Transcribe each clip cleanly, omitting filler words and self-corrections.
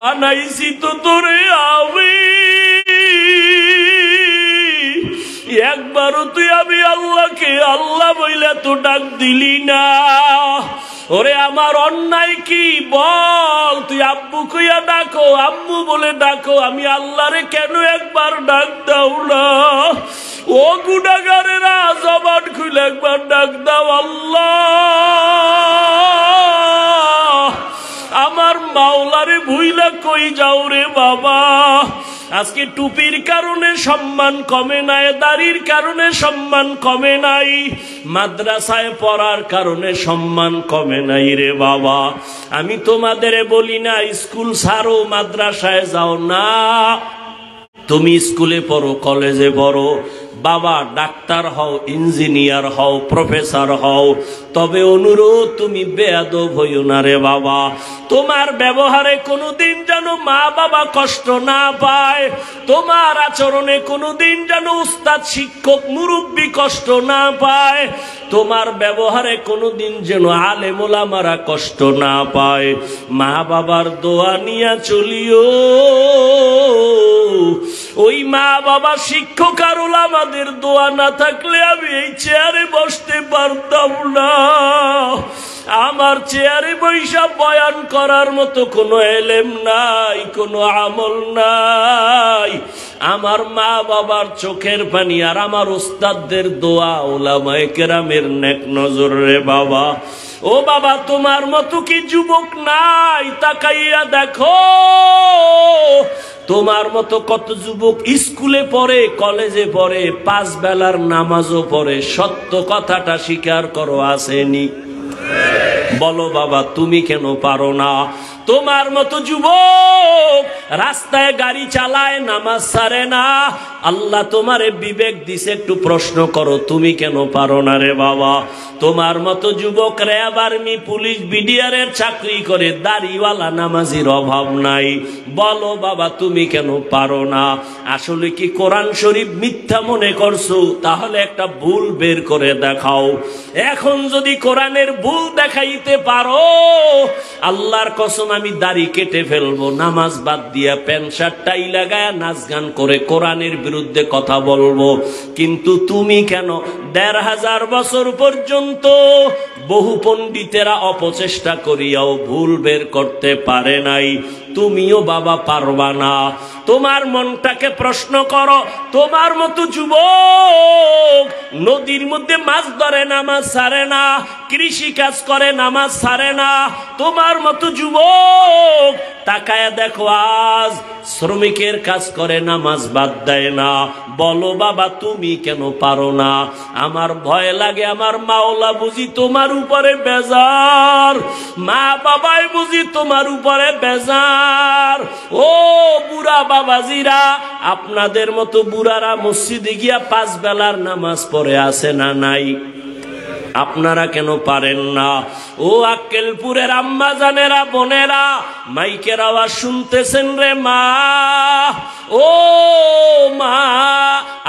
বানাইছি তো তোরে আমি, একবারও তুই আমি আল্লাহকে আল্লাহ বইলে তো ডাক দিলি না। ওরে আমার অন্যায় কি বল, তুই আব্বু কইয়া ডাকো, আম্মু বলে ডাকো, আমি আল্লাহরে কেন একবার ডাক দাও না? ও গুনাহগারেরা জবান খুলে একবার ডাক দাও আল্লাহ। আমার মাওলারে ভুইলা কই যাও রে বাবা। আজকে টুপির কারণে সম্মান কমে নাই, দাড়ির কারণে সম্মান কমে নাই, মাদ্রাসায় পড়ার কারণে সম্মান কমে নাই রে বাবা। আমি তোমাদের বলি না স্কুল ছাড়ো, মাদ্রাসায় যাও না, তুমি স্কুলে পড়ো, কলেজে পড়ো, বাবা ডাক্তার হও, ইঞ্জিনিয়ার হও, প্রফেসর হও, তবে অনুরোধ তুমি বেয়াদব হইও না রে বাবা। তোমার ব্যবহারে কোনোদিন যেন মা বাবা কষ্ট না পায়, তোমার আচরণে কোনোদিন যেন উস্তাদ শিক্ষক মুরব্বী কষ্ট না পায়, তোমার ব্যবহারে কোনোদিন যেন আলেম ওলামারা কষ্ট না পায়। মা বাবার দোয়া নিয়া চলিও। ওই মা বাবা শিক্ষক আর ওলামাদের দোয়া না থাকলে আমি এই চেয়ারে বসতে পারতাম না। আমার চেয়ারে বৈশা বয়ান করার মতো কোনো এলেম নাই, কোনো আমল নাই। আমার মা বাবার চোখের পানি আর আমার উস্তাদদের দোয়া, ওলামায়ে কেরামের নেক নজর রে বাবা। ও বাবা, তোমার মতো কি যুবক নাই? তাকাইয়া দেখো, তোমার মতো কত যুবক স্কুলে পড়ে, কলেজে পড়ে, 5 বেলার নামাজও পড়ে। সত্য কথাটা স্বীকার করো, আসেনি? বলো বাবা, তুমি কেন পারো না? তোমার মতো যুবক রাস্তায় গাড়ি চালায়, নামাজ ছাড়ে না। আল্লাহ তোমারে বিবেক দিছে, একটু প্রশ্ন করো, তুমি কেন পারো না রে বাবা? তোমার মতো যুবক র্যাব, আর্মি, পুলিশ, বিডিআরের চাকরি করে, দাড়িওয়ালা নামাজির অভাব নাই। বলো বাবা, তুমি কেন পারো না? আসলে কি কোরআন শরীফ মিথ্যা মনে করছো? তাহলে একটা ভুল বের করে দেখাও। এখন যদি কোরআনের ভুল দেখাইতে পারো, আল্লাহর কসম আমি দাড়ি কেটে ফেলবো, নামাজ বাদ দিয়া প্যান্ট শার্ট টাই লাগায় নাচ গান করে কোরআনের বিরুদ্ধে কথা বলবো। কিন্তু তুমি কেন 1500 বছর পর্যন্ত বহু পণ্ডিতেরা অপচেষ্টা করিয়াও ভুল বের করতে পারে নাই, তুমিও বাবা পারবা না? তোমার মনটাকে প্রশ্ন করো। তোমার মতো যুবক নদীর মধ্যে মাছ ধরে, নামাজ ছাড়ে না, কৃষি কাজ করে, নামাজ ছাড়ে না। তোমার মতো যুবক তাকায় দেখো, আজ শ্রমিকের কাজ করে, নামাজ বাদ দেয় না। বলো বাবা, তুমি কেন পারো না? আমার ভয় লাগে, আমার মাওলা বুঝি তোমার উপরে বেজার, মা বাবাই বুঝি তোমার উপরে বেজার। ও বুড়া বাবাজিরা, আপনাদের মতো বুড়ারা মসজিদে গিয়া 5 বেলার নামাজ পড়ে আছে না নাই? আপনারা কেন পারেন না? ও আক্কেলপুরের আম্মা জানেরা, বোনেরা, মাইকের আওয়াজ শুনতেছেন রে মা? ও মা,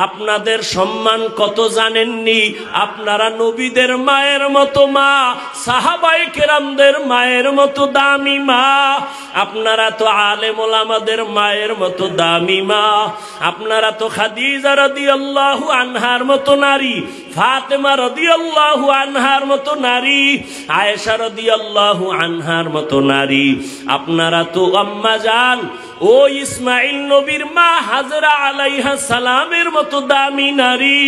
আপনাদের সম্মান কত জানেননি? আপনারা নবীদের মায়ের মতো মা, সাহাবায়ে কেরামদের মায়ের মতো দামি মা। আপনারা তো আলেম ওলামাদের মায়ের মতো দামি মা। আপনারা তো খাদিজা রাদিয়াল্লাহু আনহার মতো নারী, ফাতেমা রাদিয়াল্লাহু আনহার মতো নারী, আয়েশা রাদিয়াল্লাহু আনহার মতো নারী। আপনারা তো আম্মা জান ও ইসমাইল নবীর মা হাজরা আলাইহিস সালামের মতো দামি নারী,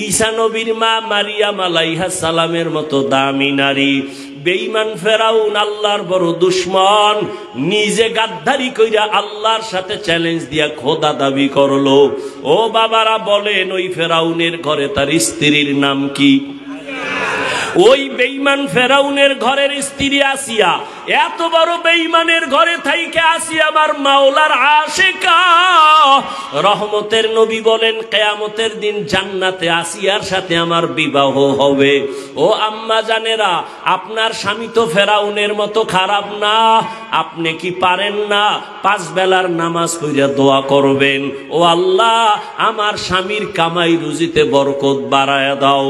ঈসা নবীর মা মারিয়াম আলাইহিস সালামের মতো দামি নারী। বেঈমান ফেরাউন আল্লাহর বড় দুশমন, নিজে গাদ্দারি কইরা আল্লাহর সাথে চ্যালেঞ্জ দিয়া খোদা দাবি করলো। ও বাবারা বলেন, ওই ফেরাউনের ঘরে তার স্ত্রীর নাম কি? ওই বেঈমান ফেরাউনের ঘরের স্ত্রী আসিয়া। এত বড় বেঈমানের ঘরে থাইকে আসিয়া আমার মাওলার আশিকা। রহমতের নবী বলেন, কিয়ামতের দিন জান্নাতে আসিয়ার সাথে আমার বিবাহ হবে। ও আম্মা জানেরা, আপনার স্বামী তো ফেরাউনের মতো খারাপ না। আপনি কি পারেন না 5 বেলার নামাজ পড়িয়া দোয়া করবেন, ও আল্লাহ আমার স্বামীর কামাই রুজিতে বরকত বাড়ায়া দাও।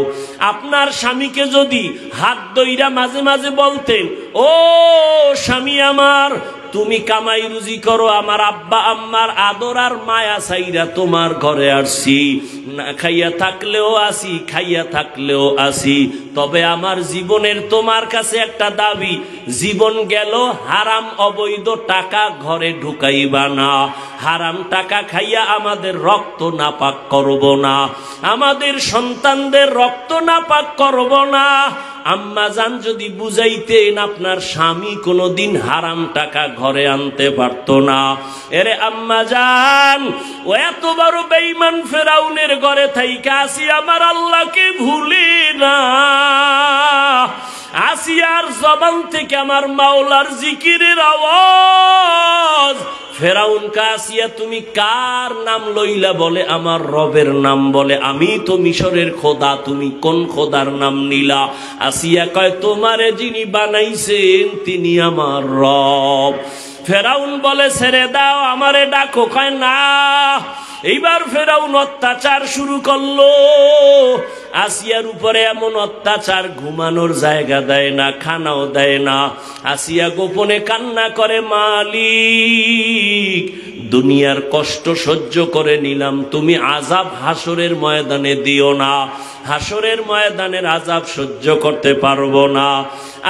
আপনার স্বামীকে যদি হাত ধইরা মাঝে মাঝে বলতেন, ও স্বামী আমার, তুমি কামাই রুজি করো, আমার আব্বা আম্মার আদর আর মায়া চাইরা তোমার ঘরে আসছি, না খাইয়া থাকলেও আসি, খাইয়া থাকলেও আসি। তবে আমার জীবনের তোমার কাছে একটা দাবি, জীবন গেল হারাম অবৈধ টাকা ঘরে ঢুকাইবা না, হারাম টাকা খাইয়া আমাদের রক্ত নাপাক করব না, আমাদের সন্তানদের রক্ত নাপাক করব না। আম্মা জান যদি বুঝাইতেন আপনার স্বামী কোনোদিন হারাম টাকা ঘরে আনতে পারত না। এরে আম্মা জান, ও এত বড় বেঈমান ফেরাউনের ঘরে থাইকা আসিয়া আমার আল্লাহকে ভুলি না, আসিয়ার জবান থেকে আমার মাওলার জিকিরের আওয়াজ। ফেরাউন কা আসিয়া তুমি কার নাম লইলা? বলে আমার রবের নাম। বলে আমি তো মিশরের খোদা, তুমি কোন খোদার নাম নিলা? আসিয়া কয় তোমারে যিনি বানাইছেন তিনি আমার রব। ফেরাউন বলে ছেড়ে দাও, আমারে ডাকো। কয় না। এইবার ফেরাউন অত্যাচার শুরু করলো। আসিয়ার উপরে এমন অত্যাচার, ঘুমানোর জায়গা দেয় না, খানাও দেয় না। আসিয়া গোপনে কান্না করে, মালিক দুনিয়ার কষ্ট সহ্য করে নিলাম, তুমি আযাব হাসরের ময়দানে দিও না, হাসরের ময়দানের আযাব সহ্য করতে পারবো না।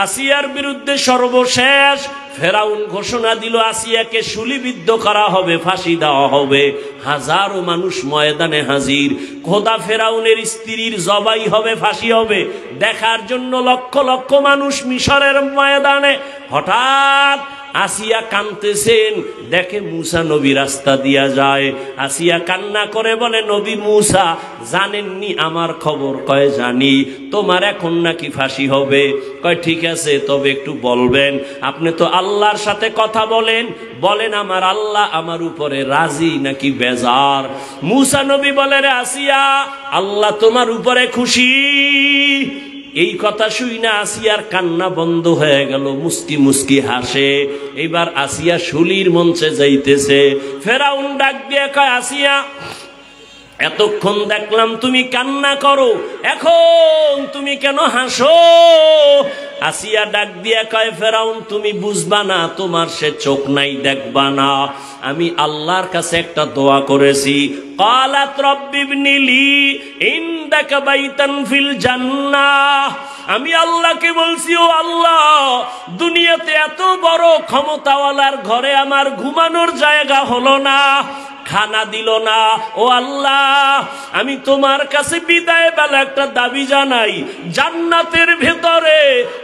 আসিয়ার বিরুদ্ধে সর্বশেষ ফেরাউন ঘোষণা দিল, আসিয়াকে শুলিবিদ্ধ করা হবে, ফাঁসি দেওয়া হবে। হাজারো মানুষ ময়দানে হাজির, খোদা ফেরাউনের স্ত্রীর জবাই হবে, ফাঁসি হবে। দেখার জন্য লক্ষ লক্ষ মানুষ মিশরের ময়দানে। হঠাৎ আসিয়া কাঁদতেছেন, দেখে মূসা নবী রাস্তা দিয়া যায়। আসিয়া কান্না করে বলে, নবী মূসা জানেননি আমার খবর? কয় জানি। তোমার এখন নাকি ফাঁসি হবে? কয় ঠিক আছে, তবে একটু বলবেন, আপনি তো আল্লাহর সাথে কথা বলেন, বলেন আমার আল্লাহ আমার উপরে রাজি নাকি বেজার? মূসা নবী বলে, রে আসিয়া, আল্লাহ তোমার উপরে খুশি। এই কথা শুই না আসিয়ার কান্না বন্ধ হয়ে গেল, মুস্কি মুস্কি হাসে। এবার আসিয়া শুলির মঞ্চে যাইতেছে। ফেরাউন ডাক দিয়ে কয়, আসিয়া এতক্ষণ দেখলাম তুমি কান্না করো, এখন তুমি কেন হাসো? আসিয়া ডাক দিয়া কয়, ফেরাউন তুমি বুঝবা না, তোমার সে চোখ নাই, দেখবা না। আমি আল্লাহর কাছে একটা দোয়া করেছি, ক্বালাত রাব্বি ইবনি লি ইনদাকা বাইতান ফিল জান্নাহ। আমি আল্লাহকে বলছি, ও আল্লাহ, দুনিয়াতে এত বড় ক্ষমতাওয়ালার ঘরে আমার ঘুমানোর জায়গা হলো না, খানা দিল না। ও আল্লাহ, আমি তোমার কাছে বিদায় বেলা একটা দাবি জানাই, জান্নাতের ভেতরে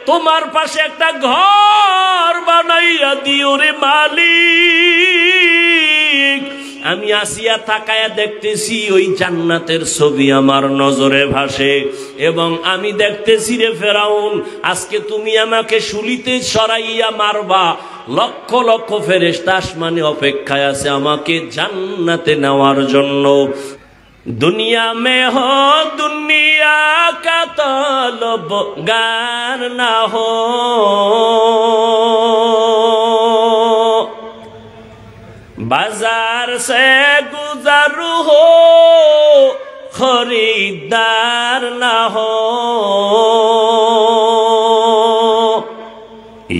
তোমার পাশে একটা ঘর বানাইয়া দিও রে মালিক। আমি আসিয়া তাকায়া দেখতেছি ওই জান্নাতের ছবি আমার নজরে ভাসে, এবং আমি দেখতেছি রে ফেরাউন, আজকে তুমি আমাকে শুলিতে সরাইয়া মারবা, লক্ষ লক্ষ ফেরেশতা আসমানে অপেক্ষায় আছে আমাকে জান্নাতে নেওয়ার জন্য। দুনিয়া মে হো দুনিয়া কা তলবগার না হো, बाजार से गुजर हो खरीदार ना हो।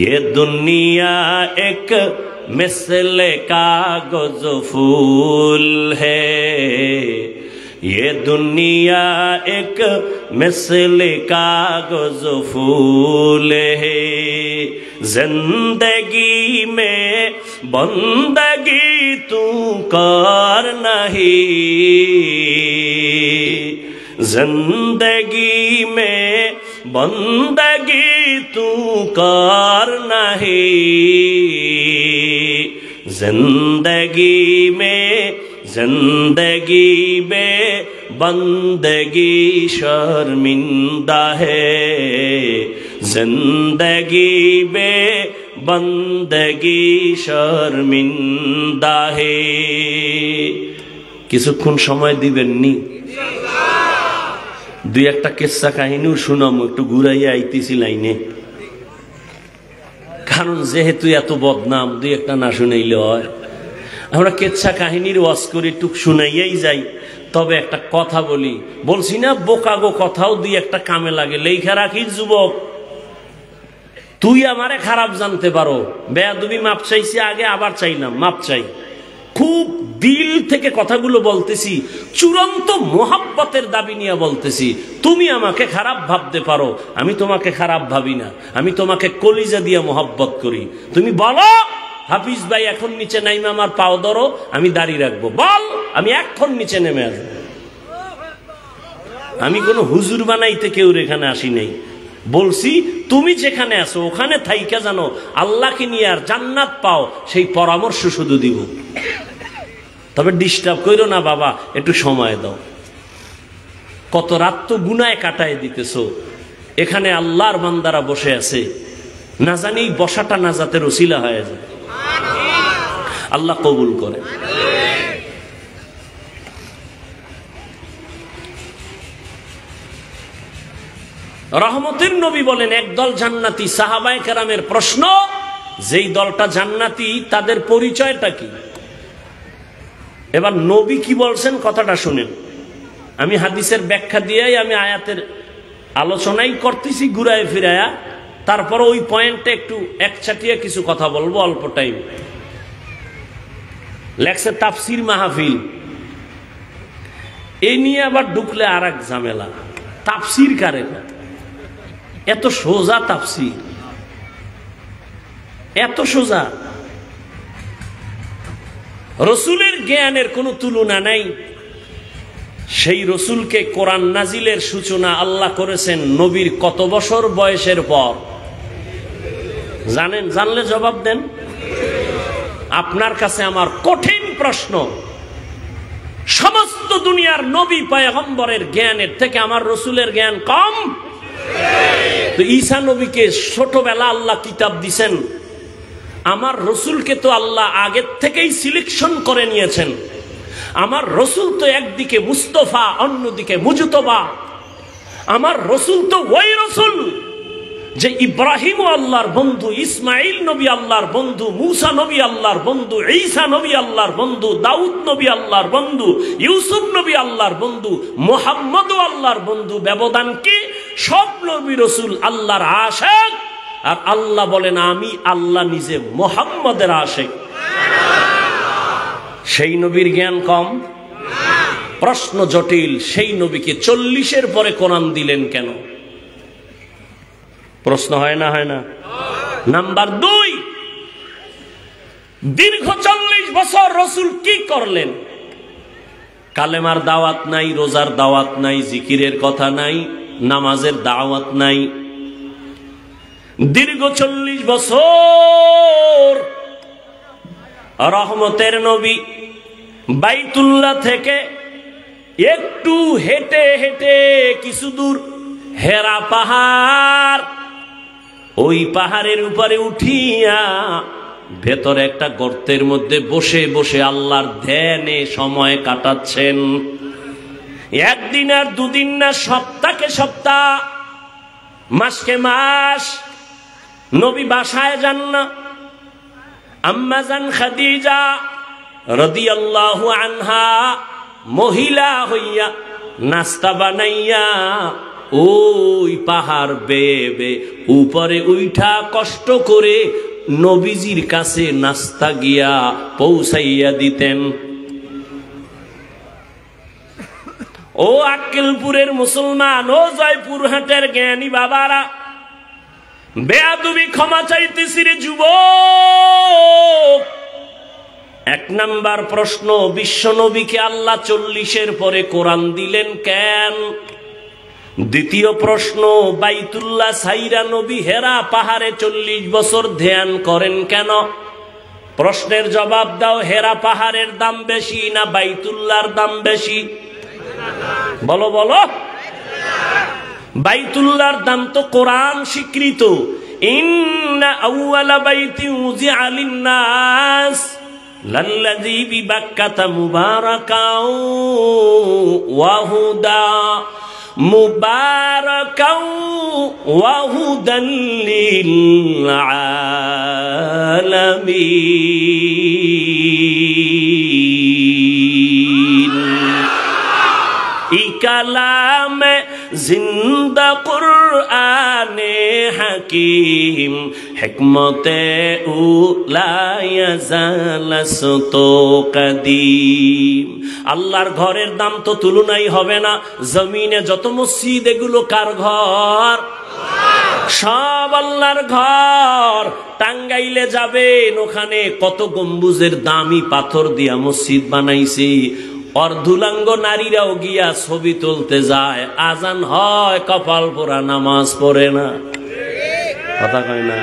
ये दुनिया एक मिसल कागज फूल है, ये दुनिया एक मिसल कागज फूल है। जिंदगी में बंदगी तू कर नहीं, जिंदगी में बंदगी तू कर नहीं। जिंदगी में बंदगी शर्मिंदा है, जिंदगी में बंदगी शर्मिंदा है। কিছুক্ষণ সময় দিবেননি? দুই একটা কিস্সা কাহিনীও শুনাম, একটু ঘুরাইয়া আইতেছি লাইনে, কারণ যেহেতু এত বদনাম দুই একটা না শুনাইলে হয়। আমরা কিস্সা কাহিনীর ওয়াজ করে টুক শুনাইয়াই যাই। তবে একটা কথা বলি, বলছি না বোকাগো কথাও দুই একটা কামে লাগে। লেখা রাখিস যুবক, তুই আমারে খারাপ জানতে পারো, বেয়াদবি মাপ চাইছি আগে, আবার চাইলাম মাপ চাই, খুব দিল থেকে কথাগুলো বলতেছি, চূড়ান্ত মোহাব্বতের দাবি নিয়ে বলতেছি। তুমি আমাকে খারাপ ভাবতে পারো, আমি তোমাকে খারাপ ভাবি না, আমি তোমাকে কলিজা দিয়ে মোহাব্বত করি। তুমি বলো হাফিজ ভাই এখন নিচে নাইমে আমার পাও ধরো, আমি দাঁড়িয়ে রাখবো, বল, আমি এখন নিচে নেমে আসবো। আমি কোনো হুজুর বানাইতে কেউ এখানে আসি নাই, বলছি তুমি যেখানে আছো ওখানে থাইকা জানো আল্লাহকে নিয়ে আর জান্নাত পাও, সেই পরামর্শ শুধু দিব। তবে ডিস্টার্ব করো না বাবা, একটু সময় দাও। কত রাত তো গুনায় কাটায় দিতেছো, এখানে আল্লাহর বান্দারা বসে আছে, না জানি বসাটা নাজাতের ওসিলা হয়ে যায়। আল্লাহ কবুল করে। রহমতের নবী বলেন একদল জান্নাতি। সাহাবায়ে কেরামের প্রশ্ন, যেই দলটা জান্নাতি তাদের পরিচয়টা কি? এবার নবী কি বলছেন কথাটা শুনেন। আমি হাদিসের ব্যাখ্যা দিয়েই আমি আয়াতের আলোচনাই করতেছি ঘুরায় ফিরায়া, তারপর ওই পয়েন্টে একটু একচাটিয়া কিছু কথা বলবো অল্প টাইম। লেখছে তাফসির মাহফিল, এই নিয়ে আবার ঢুকলে আর এক ঝামেলা। তাফসির কারে না, এত সোজা তাফসির, এত সোজা। রসুলের জ্ঞানের কোনো তুলনা নাই। সেই রসুলকে কোরআন নাজিলের সূচনা আল্লাহ করেছেন নবীর কত বছর বয়সের পর জানেন? জানলে জবাব দেন। আপনার কাছে আমার কঠিন প্রশ্ন, সমস্ত দুনিয়ার নবী পয়গম্বরের জ্ঞানের থেকে আমার রসুলের জ্ঞান কম? তো ঈসা নবীকে ছোটবেলা আল্লাহ কিতাব দিছেন, আমার রসুলকে তো আল্লাহ আগের থেকেই সিলেকশন করে নিয়েছেন। আমার রসুল তো একদিকে মুস্তফা, অন্যদিকে মুজতবা। আমার রসুল তো ওই রসুল যে ইব্রাহিম আল্লাহর বন্ধু, ইসমাইল নবী আল্লাহর বন্ধু, মুসা নবী আল্লাহর বন্ধু, ঈসা নবী আল্লাহর বন্ধু, দাউদ নবী আল্লাহর বন্ধু, ইউসুফ নবী আল্লাহর বন্ধু, মুহাম্মদও আল্লাহর বন্ধু। ব্যবধান কি? সব নবী রসুল আল্লাহর আশিক, আর আল্লাহ বলেন আমি আল্লাহ নিজে মুহাম্মদের আশিক। সেই নবীর জ্ঞান কম? প্রশ্ন জটিল। সেই নবীকে 40-এর পরে কোরআন দিলেন কেন? প্রশ্ন হয় না? হয় না? নাম্বার 2, দীর্ঘ 40 বছর রসুল কি করলেন? কালেমার দাওয়াত নাই, রোজার দাওয়াত নাই, জিকিরের কথা নাই, নামাজের দাওয়াত নাই। দীর্ঘ 40 বছর রহমতের নবী বাইতুল্লাহ থেকে একটু হেঁটে হেঁটে কিছু দূর হেরা পাহাড়, ওই পাহাড়ের উপরে উঠিয়া ভেতরে একটা গর্তের মধ্যে বসে বসে আল্লাহর ধ্যানে সময় কাটাচ্ছেন। একদিন আর দুদিন না, সপ্তাহকে সপ্তাহ, মাসকে মাস নবী বাসায় যান না। আম্মা জান খাদিজা রাদিয়াল্লাহু আনহা মহিলা হইয়া নাস্তা বানাইয়া ওই পাহাড় বেয়ে উপরে উঠা কষ্ট করে নবীজির কাছে নাস্তা গিয়া পৌঁছাইয়া দিতেন। ও আক্কেলপুরের মুসলমান, ও জয়পুরহাটের জ্ঞানী বাবারা, বেয়াদবি ক্ষমা চাইতেছি রে যুবক। 1 নাম্বার প্রশ্ন, বিশ্ব নবীকে আল্লাহ 40-এর পরে কোরআন দিলেন কেন? দ্বিতীয় প্রশ্ন, বাইতুল্লাহ সাইরা নবী হেরা পাহাড়ে 40 বছর ধ্যান করেন কেন? প্রশ্নের জবাব দাও। হেরা পাহাড়ের দাম বেশি না বাইতুল্লাহর দাম বেশি? বলো বলো। বাইতুল্লাহর দাম তো কোরআন স্বীকৃত। ইন্না আউওয়ালা বাইতি উযিআ লিন-নাস লাল্লাযী বিবাক্কাতা মুবারাকাও ওয়া হুদা মুবারাকাও ওয়া হুদাল লিল আলামিন। কালামে জিন্দা কুরআনে হাকিম হিকমতে উলা ইয়াজালাসতু কাদিম। আল্লাহর ঘরের দাম তো তুলনাই হবে না। জমিনে যত মসজিদ এগুলো কার ঘর? সব আল্লাহর ঘর। টাঙ্গাইলে যাবেন, ওখানে কত গম্বুজের দামি পাথর দিয়া মসজিদ বানাইছে। অর্ধুলাঙ্গ নারীরাও গিয়া ছবি তুলতে যায়, আজান হয় কপাল পোড়া, নামাজ পড়ে না। কথা কয় না?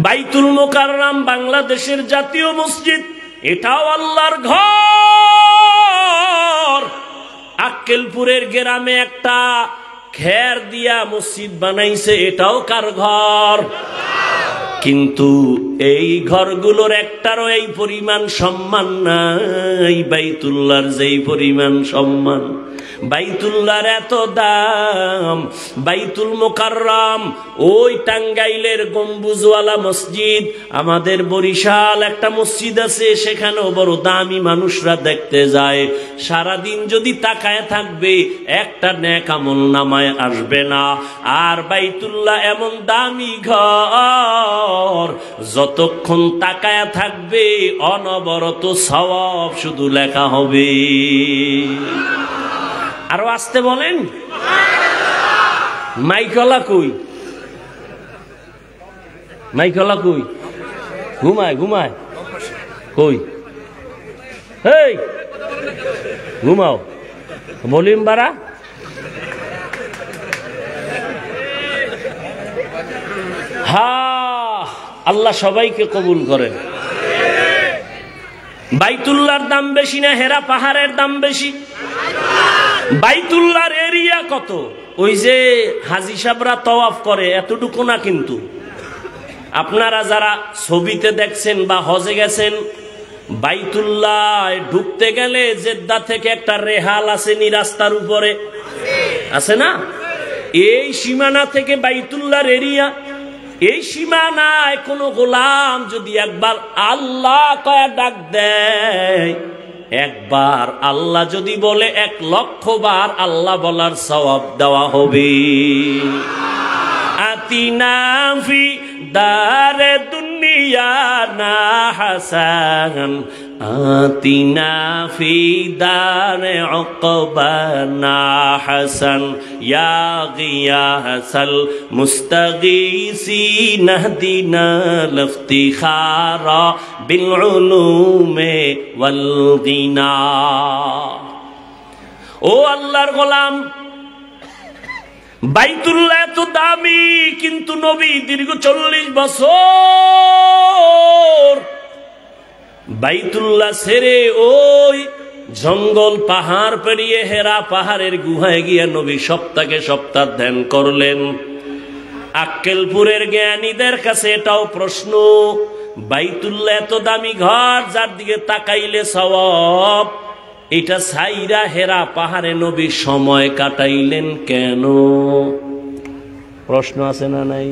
বাইতুল মোকাররম বাংলাদেশের জাতীয় মসজিদ, এটাও আল্লাহর ঘর। আক্কেলপুরের গ্রামে একটা খের দিয়া মসজিদ বানাইছে, এটাও কার ঘর? কিন্তু এই ঘরগুলোর একটারও এই পরিমাণ সম্মান নাই বাইতুল্লাহর যেই পরিমাণ সম্মান। বাইতুল্লাহর এত দাম। বাইতুল মোকাররম ওই টাঙ্গাইলের গম্বুজওয়ালা মসজিদ, আমাদের বরিশাল একটা মসজিদ আছে, সেখানেও বড় দামি মানুষরা দেখতে যায়। সারাদিন যদি তাকায় থাকবে, একটা নেক আমল নামায় আসবে না। আর বাইতুল্লাহ এমন দামি ঘর, যতক্ষণ তাকায় থাকবে অনবরত সওয়াব শুধু লেখা হবে। আরো আসতে বলেন। মাইকলা কই? মাইকলা কই? ঘুমায় ঘুমায় কই? এই ঘুমাও, ভলিউম বাড়া। হা, আল্লাহ সবাইকে কবুল করেন। বাইতুল্লাহর দাম বেশি না হেরা পাহাড়ের দাম বেশি? বাইতুল্লাহর এরিয়া কত? ওই যে হাজী সাহেবরা তওয়াফ করে এতটুকু না, কিন্তু আপনারা যারা ছবিতে দেখছেন বা হজে গেছেন, বাইতুল্লাহ ঢুকতে গেলে জেদ্দা থেকে একটা রেহাল আসেনি রাস্তার উপরে, আছে না? এই সীমানা থেকে বাইতুল্লাহর এরিয়া, এই সীমানায় কোন গোলাম যদি একবার আল্লাহ কয়া ডাক দেয়, একবার আল্লাহ যদি বলে 1,00,000 বার আল্লাহ বলার সওয়াব দেওয়া হবে। আতিনা ফি দারে দুনিয়া না হাসান, আতিনা ফি দারে উকবা না হাসান, ইয়া গিয়াসাল মুস্তাগীসিন হদিনা লিফতিখারা বিল উলুমে ওয়াল গিনা। ও আল্লাহর গোলাম, বাইতুল্লাহ এত দামি, কিন্তু নবী দীর্ঘ 40 বছর বাইতুল্লাহ ছেড়ে ওই জঙ্গল পাহাড় পেরিয়ে হেরা পাহাড়ের গুহায় গিয়ে নবী সপ্তাহে সপ্তাহ ধ্যান করলেন। আক্কেলপুরের জ্ঞানীদের কাছে এটাও প্রশ্ন, বাইতুল্লাহ এত দামি ঘর, যার দিকে তাকাইলে সওয়াব, এটা সাইরা হেরা পাহাড়ে নবী সময় কাটাইলেন কেন? প্রশ্ন আছে না নাই?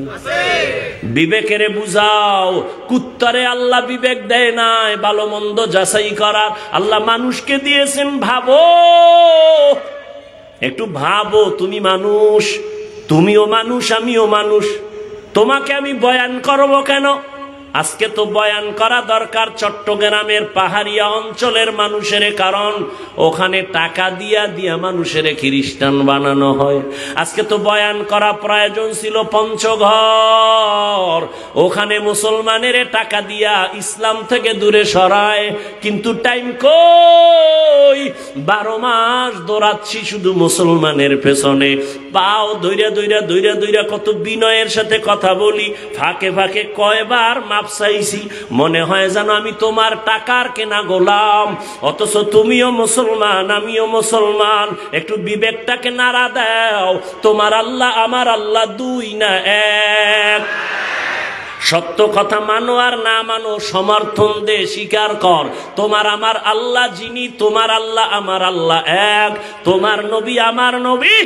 বিবেকেরে বুঝাও। কুত্তারে আল্লাহ বিবেক দেয় নাই ভালো মন্দ যাচাই করার, আল্লাহ মানুষকে দিয়েছেন। ভাবো, একটু ভাবো। তুমি মানুষ, তুমিও মানুষ, আমিও মানুষ। তোমাকে আমি বয়ান করবো কেন? আজকে তো বয়ান করা দরকার চট্টগ্রামের পাহাড়িয়া অঞ্চলের মানুষের, কারণ ওখানে টাকা দিয়া দিয়া মানুষের খ্রিস্টান বানানো হয়। আজকে তো বয়ান করা প্রয়োজন ছিল পঞ্চঘর, ওখানে মুসলমানের টাকা দিয়া ইসলাম থেকে দূরে সরায়, কিন্তু টাইম কই? 12 মাস দৌড়াচ্ছি শুধু মুসলমানের পেছনে, পাও দইরা দইরা দইরা দইরা কত বিনয়ের সাথে কথা বলি, ফাঁকে ফাঁকে কয়বার চাইছি, মনে হয় যেন আমি তোমার টাকার কেনা গোলাম, অথচ তুমিও মুসলমান, আমিও মুসলমান। একটু বিবেকটাকে নাড়া দাও। তোমার আল্লাহ আমার আল্লাহ দুই না এক। সত্য কথা মানো আর না মানো, সমর্থন দে, স্বীকার কর। তোমার আমার আল্লাহ যিনি, তোমার আল্লাহ আমার আল্লাহ এক। তোমার নবী আমার নবী,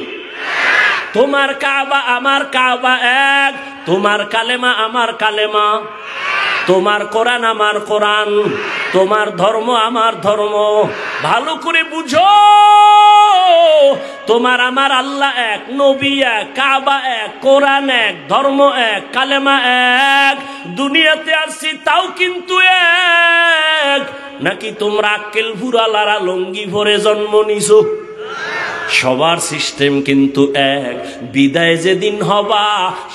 তোমার কাবা আমার কাবা এক। তোমার কালেমা আমার কালেমা, তোমার কোরআন আমার কোরআন, তোমার ধর্ম আমার ধর্ম। ভালো করে বুঝো, তোমার আমার আল্লাহ এক, নবী এক, কাবা এক, কোরআন এক, ধর্ম এক, কালেমা এক। দুনিয়াতে আসছি তাও কিন্তু এক। নাকি তোমরা আক্কেল ফুরালারা লঙ্গি ভরে জন্ম নিছো? সবার সিস্টেম কিন্তু এক। বিদায় যেদিন হবা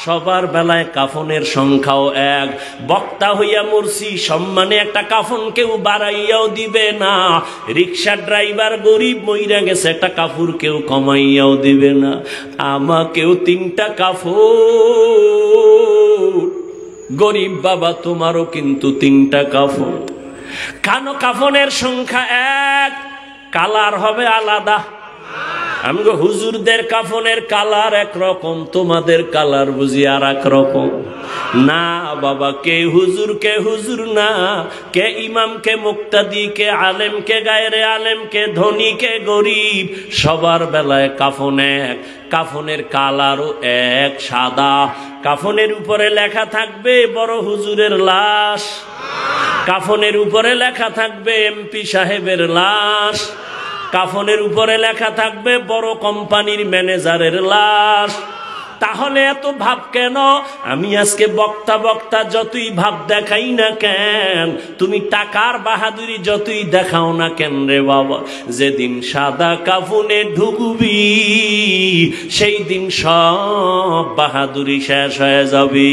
সবার বেলায় কাফনের সংখ্যাও এক। বক্তা হইয়া মরছি, সম্মানে একটা কাফন কেউ বাড়াইয়াও দিবে না। রিক্সা ড্রাইভার গরিব মইরা গেছে, একটা কাপড় কেউ কমাইয়াও দিবে না। আমাকেও 3টা কাফন। গরিব বাবা তোমারও কিন্তু 3টা কাফন। কেন? কাফনের সংখ্যা এক, কালার হবে আলাদা। আমি হুজুরদের কাফনের কালার একরকম, তোমাদের কালার বুঝি আর এক রকম। না বাবা, কে হুজুর না, কে ইমাম, কে মুক্তাদি, কে আলেম, কে গায়রে আলেম, কে ধনী, কে গরিব, সবার বেলায় কাফন এক। কাফনের কালারও এক, সাদা। কাফনের উপরে লেখা থাকবে বড় হুজুরের লাশ, কাফনের উপরে লেখা থাকবে এমপি সাহেবের লাশ, কাফনের উপরে লেখা থাকবে বড় কোম্পানির ম্যানেজারের লাশ। তাহলে এত ভাব কেন? আমি আজকে বক্তা যতই ভাব দেখাই না কেন, তুমি টাকার বাহাদুরি যতই দেখাও না কেন রে বাবা, যেদিন সাদা কাফনে ঢুকবি সেই দিন সব বাহাদুরি শেষ হয়ে যাবে।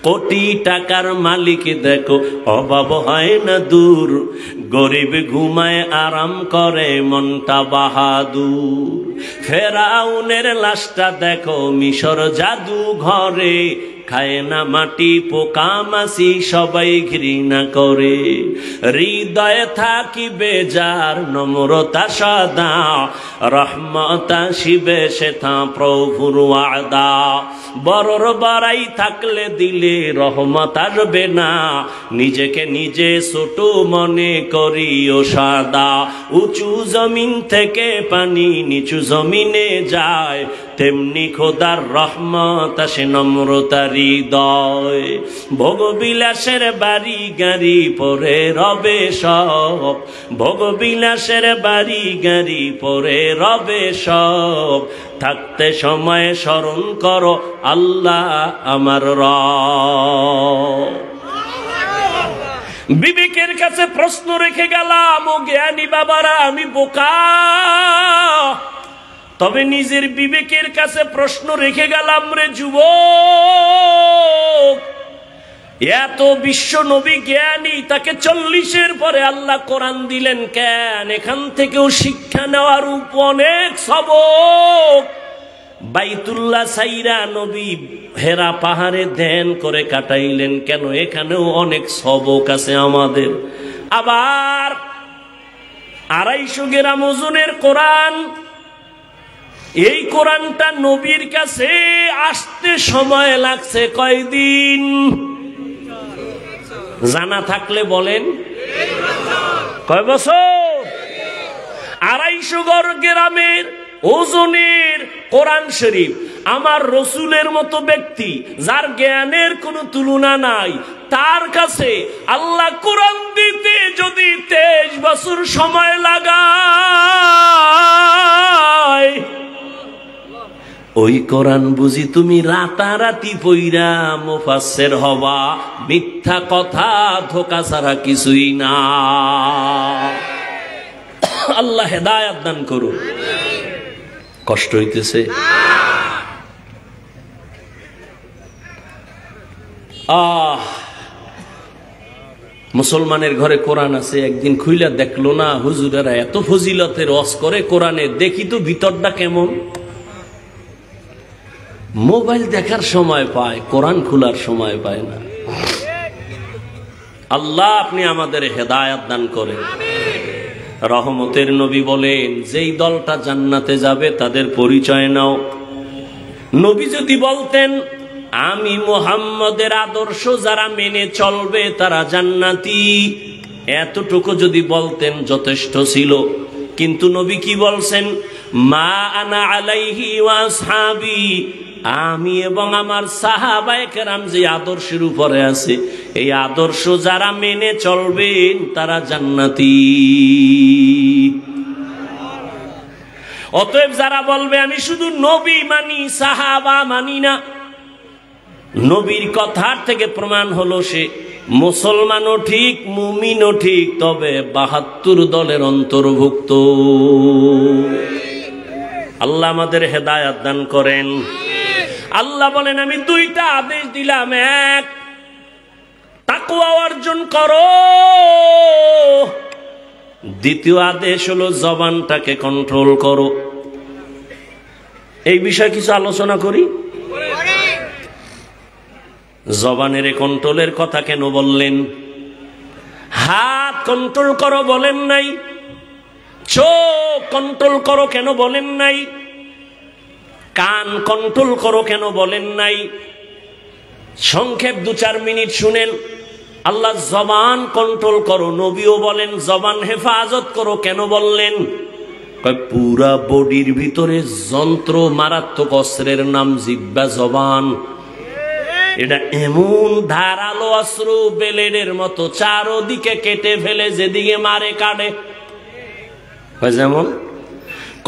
কোটি টাকার মালিক দেখো অভাব হয় না দূর, গরিব ঘুমায় আরাম করে মনটা বাহাদুর। ফেরাউনের লাশটা দেখো মিশর জাদু ঘরে, খায় না মাটি পোকা মাছি সবাই ঘৃণা করে। হৃদয়ে থাকিবে যার নম্রতা সদা, রহমত আসিবে সেথা প্রভুর ওয়াদা। বড়র বড়াই থাকলে দিলে রহমত আসবে না, নিজেকে নিজে ছোট মনে করিও সাদা। উঁচু জমিন থেকে পানি নিচু জমিনে যায়, তেমনি খোদার রহমত আসে নম্রতার হৃদয়। ভোগবিলাসের বাড়ি গাড়ি পরে রবে সব, ভোগবিলাসের বাড়ি গাড়ি পরে রবে সব। থাকতে সময় স্মরণ করো আল্লাহ আমার রব। বিবেকের কাছে প্রশ্ন রেখে গেলাম, ও জ্ঞানী বাবারা আমি বোকা, তবে নিজের বিবেকের কাছে প্রশ্ন রেখে গেলাম রে যুবক। এত বিশ্ব নবী জ্ঞানী, তাকে 40-এর পরে আল্লাহ কোরআন দিলেন কেন? এখান থেকেও শিক্ষা নেওয়ার অনেক সবক। বাইতুল্লাহ সাইরা নবী হেরা পাহাড়ে ধ্যান করে কাটাইলেন কেন? এখানেও অনেক সবক আছে আমাদের। আবার 250 গ্রাম ওজনের কোরআন, এই কোরআনটা নবীর কাছে আসতে সময় লাগছে কয়দিন? জানা থাকলে বলেন কয় বছর? 250 গ্রামের ওজনের কোরআন শরীফ আমার রসুলের মতো ব্যক্তি, যার জ্ঞানের কোনো তুলনা নাই, তার কাছে আল্লাহ কোরআন দিতে যদি 23 বছর সময় লাগায়, ওই কোরআন বুঝি তুমি রাতারাতি পইরা মুফাসসির হবা? মিথ্যা কথা, ধোঁকা ছাড়া কিছুই না। আল্লাহ হেদায়েত দান করুন। কষ্ট হইতেছে? মুসলমানের ঘরে কোরআন আছে, একদিন খুইলা দেখলো না হুজুরেরা এত ফজিলতের ওয়াজ করে কোরআনে, দেখি তো ভিতরটা কেমন। মোবাইল দেখার সময় পায়, কোরআন খোলার সময় পায় না। আল্লাহ আপনি আমাদের হেদায়েত দান করেন। রহমতের নবী বলেন, যেই দলটা জান্নাতে যাবে তাদের পরিচয় নাও। নবী যদি বলতেন আমি মুহাম্মদের আদর্শ যারা মেনে চলবে তারা জান্নাতি, এতটুকু যদি বলতেন যথেষ্ট ছিল। কিন্তু নবী কি বলছেন? মা আনা আলাইহি ওয়া আসহাবি, আমি এবং আমার সাহাবায়ে কেরাম যে আদর্শের উপরে আছে, এই আদর্শ যারা মেনে চলবেন তারা জান্নাতি। অতএব যারা বলবে আমি শুধু নবী মানি, সাহাবা মানি না, নবীর কথার থেকে প্রমাণ হলো সে মুসলমানও ঠিক, মুমিনও ঠিক, তবে ৭২ দলের অন্তর্ভুক্ত। আল্লাহ আমাদের হেদায়েত দান করেন। আল্লাহ বলেন আমি 2টা আদেশ দিলাম। এক, তাকওয়া অর্জন করো। দ্বিতীয় আদেশ হলো জবানটাকে কন্ট্রোল করো। এই বিষয়ে কিছু আলোচনা করি। জবানের কন্ট্রোলের কথা কেন বললেন? হাত কন্ট্রোল করো বলেন নাই? চোখ কন্ট্রোল করো কেন বলেন নাই? কান কন্ট্রোল করো কেন বলেন নাই? সংক্ষেপ 2-4 মিনিট শুনেন। আল্লাহ জবান কন্ট্রোল করো, নবীও বলেন জবান হেফাজত করো, কেন বললেন? পুরা বডির ভিতরে যন্ত্র, মারাত্মক অস্ত্রের নাম জিহ্বা, জবান। এটা এমন ধারালো অস্ত্র, বেলেডের মতো, চারদিকে কেটে ফেলে, যেদিকে মারে কাটে। যেমন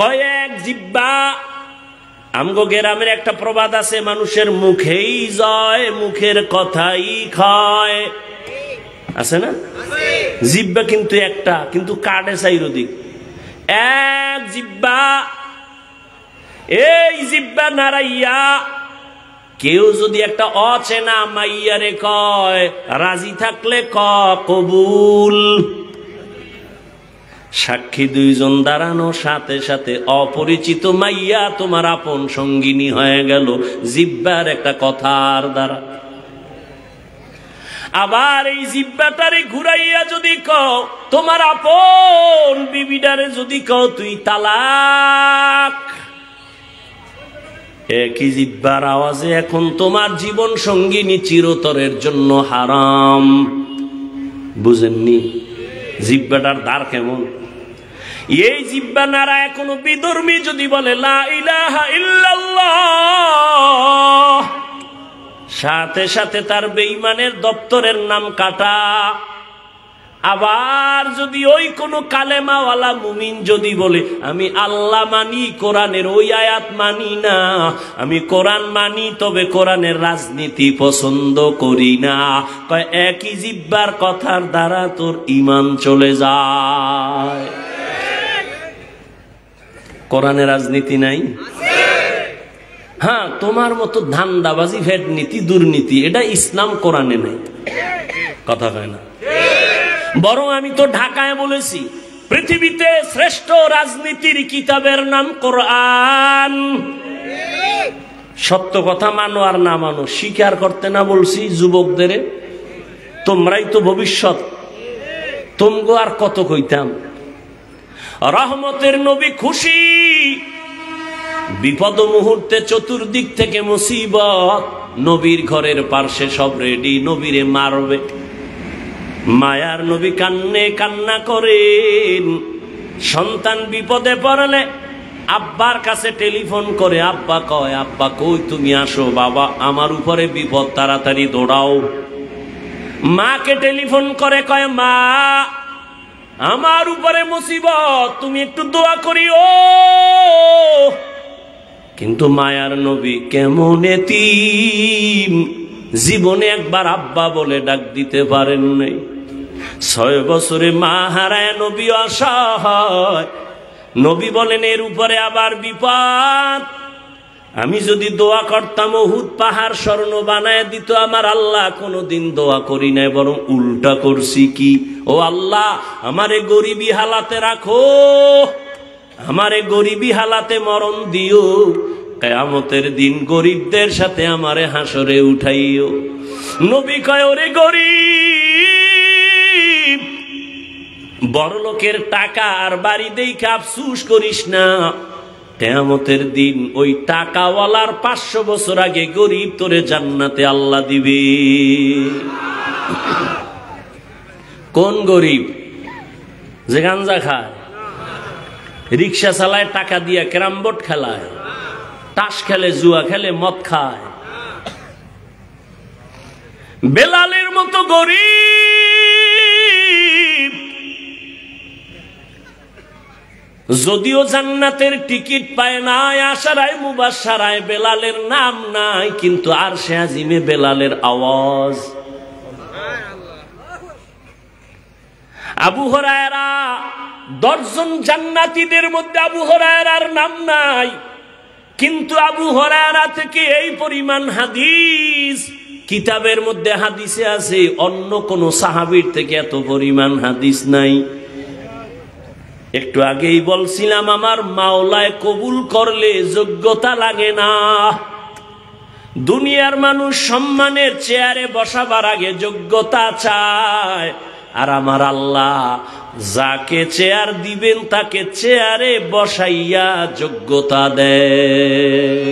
কয়েক জিহ্বা। আমগো গ্রামের একটা প্রবাদ আছে, মানুষের মুখেই জয়, মুখের কথাই খায়, আছে না? জিহ্বা কিন্তু একটা, কিন্তু কাটে চাইরদিক। এক জিহ্বা, এই জিহ্বা নাড়াইয়া কেউ যদি একটা অচেনা মাইয়ারে কয়, রাজি থাকলে কবুল। সাক্ষী 2 জন দাঁড়ানো, সাথে সাথে অপরিচিত মাইয়া তোমার আপন সঙ্গিনী হয়ে গেল জিহ্বার একটা কথার দ্বারা। আবার এই জিহ্বাটারে ঘুরাইয়া যদি কও তোমার আপন বিবিডারে, যদি কও তুই তালাক, একই জিহ্বার আওয়াজে এখন তোমার জীবন সঙ্গিনী চিরতরের জন্য হারাম। বুঝেননি জিহ্বাটার দ্বার কেমন? এই জিহ্বা নারা এখনো বিধর্মী যদি বলে লা ইলাহা ইল্লাল্লাহ, সাথে সাথে তার বেঈমানের দপ্তরের নাম কাটা। আবার যদি ওই কোন কালেমাওয়ালা মুমিন যদি বলে আমি আল্লাহ মানি, কোরআনের ওই আয়াত মানি না, আমি কোরআন মানি তবে কোরআনের রাজনীতি পছন্দ করি না, কয় একই জিহ্বার কথার দ্বারা তোর ঈমান চলে যায়। কোরআনের রাজনীতি নাই? হ্যাঁ, তোমার মতো ধান্দাবাজি, ভেট নীতি, দুর্নীতি, এটা ইসলাম কোরআনে নাই। কথা কয় না? বরং আমি তো ঢাকায় বলেছি, পৃথিবীতে শ্রেষ্ঠ রাজনীতির কিতাবের নাম কোরআন। সত্য কথা মানো আর না মানো, স্বীকার করতে না বলছি যুবকদের, তোমরাই তো ভবিষ্যৎ, তোমগো আর কত কইতাম। রহমতের নবী খুশি, বিপদ মুহূর্তে চতুর্দিক থেকে মুসিবত, নবীর ঘরের পার্শ্বে সব রেডি, নবীরে মারবে। মায়ার নবী কান্নে কান্না করেন, সন্তান বিপদে পড়লে আব্বার কাছে টেলিফোন করে, আব্বা কয় আব্বা কই তুমি আসো, বাবা আমার উপরে বিপদ, তাড়াতাড়ি দৌড়াও। মাকে টেলিফোন করে কয় মা আমার উপরে মুসিবত, তুমি একটু দোয়া করিও। কিন্তু মায়ার নবী কেমন এতিম, জীবনে একবার আব্বা বলে ডাক দিতে পারেন নাই। 6 বছরে মা হারায় নবী অসহায়। নবী বলেন এর উপরে আবার বিপদ, আমি যদি দোয়া করতাম উহুদ পাহাড় স্বর্ণ বানায় দিত আমার আল্লাহ, কোনদিন দোয়া করি নাই, বরং উল্টা করছি কি, ও আল্লাহ আমারে গরিবী হালাতে রাখো, আমারে গরিবী হালাতে মরণ দিও, কিয়ামতের দিন গরিবদের সাথে আমারে হাসরে উঠাইও। নবী কয় ওরে গরিব, বড়লোকের টাকা আর বাড়ি দেখে আফসুস করিস না, কিয়ামতের দিন ওই টাকাওয়ালার 500 বছর আগে গরিব তোরে জান্নাতে আল্লাহ দিবে। কোন গরিব? যে গাঞ্জা খায়, রিক্সা চালায়, টাকা দিয়ে ক্যারাম বোর্ড খেলায়, তাস খেলে, জুয়া খেলে, মদ খায়। বেলালের মতো গরিব যদিও জান্নাতের টিকিট পায় নাই, আশারায় মুবাশশারায় বেলালের নাম নাই, কিন্তু আরশে আজিমে বেলালের আওয়াজ। আবু হুরায়রা 10 জন জান্নাতীদের মধ্যে আবু হুরায়রার নাম নাই, কিন্তু আবু হুরায়রা থেকে এই পরিমাণ হাদিস কিতাবের মধ্যে হাদিসে আছে, অন্য কোন সাহাবীর থেকে এত পরিমাণ হাদিস নাই। একটু আগেই বলছিলাম আমার মাওলায় কবুল করলে যোগ্যতা লাগে না। দুনিয়ার মানুষ সম্মানের চেয়ারে বসাবার আগে যোগ্যতা চায়, আর আমার আল্লাহ যাকে চেয়ার দিবেন তাকে চেয়ারে বসাইয়া যোগ্যতা দেয়।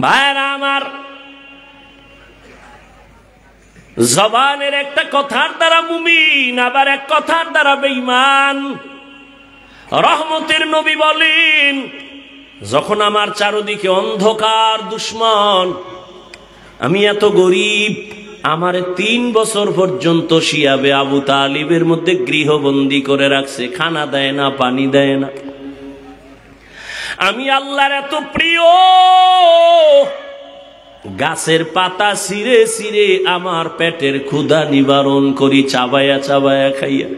ভাইরা আমার, জবানের একটা কথার দ্বারা মুমিন, আবার এক কথার দ্বারা বেঈমান। রহমতের নবী বলেন, যখন আমার চারদিকে অন্ধকার দুশ্মন, আমি এত গরিব, আমার 3 বছর পর্যন্ত শিয়াবে আবু তালিবের মধ্যে গৃহবন্দী করে রাখছে, খানা দেয় না, পানি দেয় না। আমি আল্লাহর এত প্রিয়, গাছের পাতা ছিঁড়ে ছিঁড়ে আমার পেটের ক্ষুধা নিবারণ করি, চাবায়া চাবায়া খাইয়া।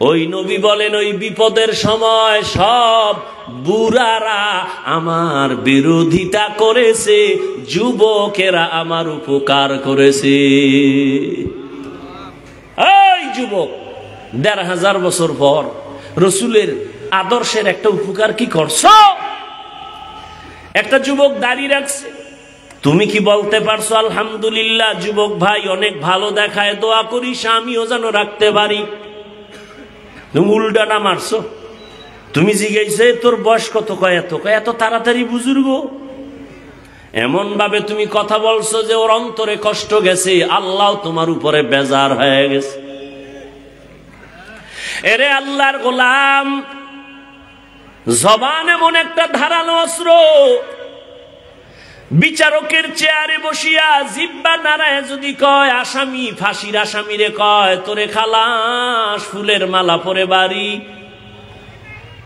ওই নবী বলেন, ওই বিপদের সময় সব বুড়ারা আমার বিরোধিতা করেছে, যুবকেরা আমার উপকার করেছে। এই যুবক, 1500 বছর পর রসুলের আদর্শের একটা উপকার কি করছো? একটা যুবক দাঁড়িয়ে রাখছে, তুমি কি বলতে পারছো আলহামদুলিল্লাহ যুবক ভাই অনেক ভালো দেখায়, দোয়া করিস আমিও যেন রাখতে পারি? তুমি উল্টাটা মারছো। তুমি জিজ্ঞাসা তোর বয়স কত? কয় এত। কয় এত তাড়াতাড়ি বুজুর্গ? এমন ভাবে তুমি কথা বলছো যে ওর অন্তরে কষ্ট গেছে, আল্লাহ তোমার উপরে বেজার হয়ে গেছে। এরে আল্লাহর গোলাম, জবান এমন একটা ধারালো অস্ত্র, বিচারকের চেয়ারে বসিয়া জিহ্বা নাড়ায় যদি কয় আসামি, ফাঁসির আসামিরে কয় তোরে খালাস, ফুলের মালা পরে বাড়ি।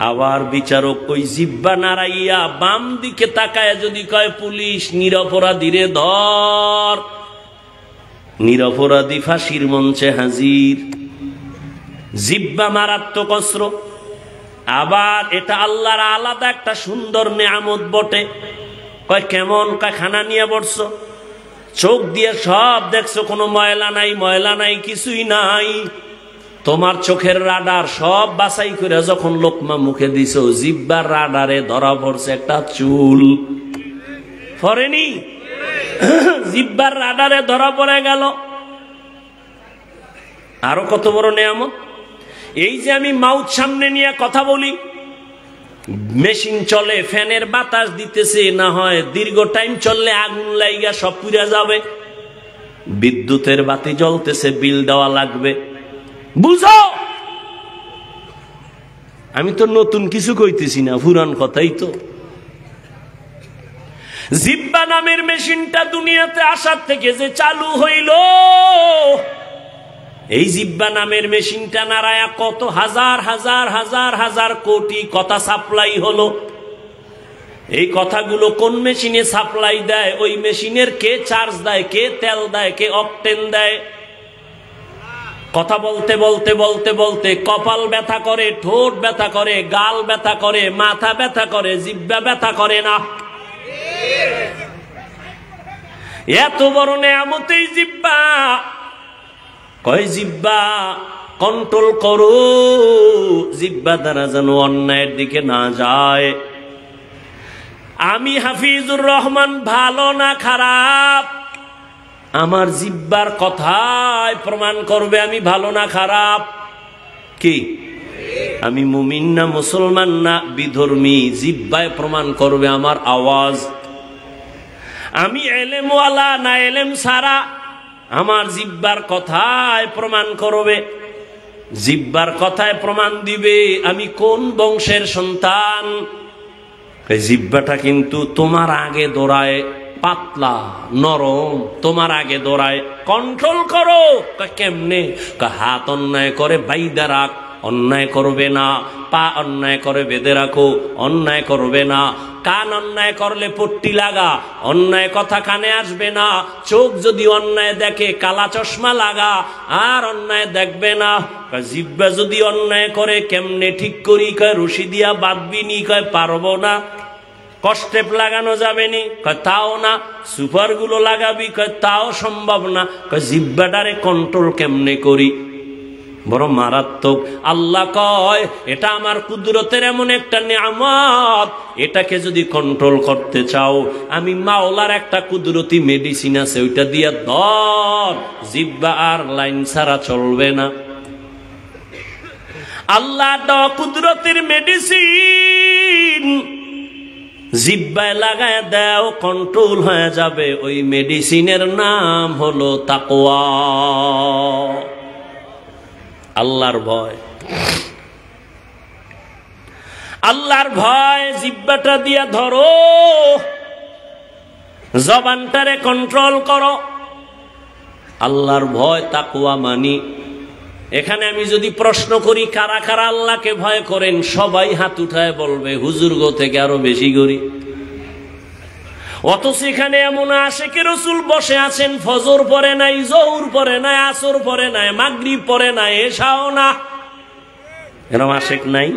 আবার বিচারক ওই জিহ্বা নাড়াইয়া বাম দিকে তাকায় যদি কয় পুলিশ, নিরপরাধীরে ধর, নিরপরাধী ফাঁসির মঞ্চে হাজির। জিহ্বা মারাত্মক অস্ত্র। আবার এটা আল্লাহর আলাদা একটা সুন্দর নেয়ামত বটে। কয় কেমন? কয় খানা নিয়ে বসছো, চোখ দিয়ে সব দেখছো, কোনো ময়লা নাই, ময়লা নাই, কিছুই নাই। তোমার চোখের রাডার সব বাছাই করে যখন লোকমা মুখে দিছো, জিহ্বার রাডারে ধরা পড়ছে একটা চুল। পড়েনি? জিহ্বার রাডারে ধরা পড়ে গেল। আরো কত বড় নেয়ামত! এই যে আমি মাউথ সামনে নিয়ে কথা বলি, মেশিন চলে, ফ্যানের বাতাস দিতেছে, না হয় দীর্ঘ টাইম চললে আগুন লাইগা সব পুড়ে যাবে। বিদ্যুতের বাতি জ্বলতেছে, বিল দেওয়া লাগবে। বুঝো, আমি তো নতুন কিছু কইতেছি না, পুরান কথাই তো। জিহ্বা নামের মেশিনটা দুনিয়াতে আসার থেকে যে চালু হইল, এই জিহ্বা নামের মেশিনটা নাড়ায়া কত হাজার হাজার হাজার হাজার কোটি কথা সাপ্লাই হলো। এই কথাগুলো কোন মেশিনে সাপ্লাই দেয়? ওই মেশিনের কে চার্জ দেয়, কে তেল দেয়, কে অকটেন দেয়? কথা বলতে বলতে বলতে বলতে কপাল ব্যথা করে, ঠোঁট ব্যথা করে, গাল ব্যথা করে, মাথা ব্যথা করে, জিহ্বা ব্যথা করে না? এত বড় নেয়ামত এই জিহ্বা। কয় জিহ্বা কন্ট্রোল করো, জিহ্বা দ্বারা যেন অন্যায়ের দিকে না যায়। আমি হাফিজুর রহমান ভালো না খারাপ, আমার জিহ্বার কথায় প্রমাণ করবে আমি ভালো না খারাপ। কি আমি মুমিন না মুসলমান না বিধর্মী, জিহ্বায় প্রমাণ করবে আমার আওয়াজ। আমি এলেমওয়ালা না এলেম সারা, আমার জিহ্বার কথায় প্রমাণ করবে। জিহ্বার কথায় প্রমাণ দিবে আমি কোন বংশের সন্তান। জিহ্বাটা কিন্তু তোমার আগে দৌড়ায়, পাতলা নরম, তোমার আগে দৌড়ায়, কন্ট্রোল করো। কেমনে? হাত অন্যায় করে বাইদা রাখ, অন্যায় করবে না। পা অন্যায় করে বেঁধে রাখো, অন্যায় করবে না। কান অন্যায় করলে পট্টি লাগা, অন্যায় কথা কানে আসবে না। চোখ যদি অন্যায় দেখে কালা চশমা লাগা, আর অন্যায় দেখবে না। জিহ্বা যদি অন্যায় করে কেমনে ঠিক করি? কয় রশি দিয়া বাঁধবি নি? কয় পারবো না। কষ্টেপ লাগানো যাবে নি? কয় তাও না। সুপার গুলো লাগাবি? কয় তাও সম্ভব না। কয় জিহ্বাটারে কন্ট্রোল কেমনে করি? বড় মারাত্মক। আল্লাহ কয় এটা আমার কুদরতের এমন একটা নিয়ামত, এটাকে যদি কন্ট্রোল করতে চাও, আমি মাওলার একটা কুদরতি মেডিসিন আছে, ওইটা দিয়া ধর, জিহ্বা আর লাইন ছাড়া চলবে না। আল্লাহ কুদরতের মেডিসিন জিহ্বায় লাগায় দাও, কন্ট্রোল হয়ে যাবে। ওই মেডিসিনের নাম হলো তাকওয়া, আল্লাহর ভয়। আল্লাহর ভয় জিহ্বাটা দিয়া ধরো, জবানটারে কন্ট্রোল করো। আল্লাহর ভয় তাকওয়া মানি। এখানে আমি যদি প্রশ্ন করি কারা কারা আল্লাহকে ভয় করেন, সবাই হাত উঠায় বলবে হুজুর গো থেকে আরো বেশি করি। অথচ এখানে এমন আশিকে রাসূল বসে আছেন, ফজর পড়ে নাই, জোহর পড়ে নাই, আসর পড়ে নাই, মাগরিব পড়ে নাই, এশাও না। এরকম আশিক নাই?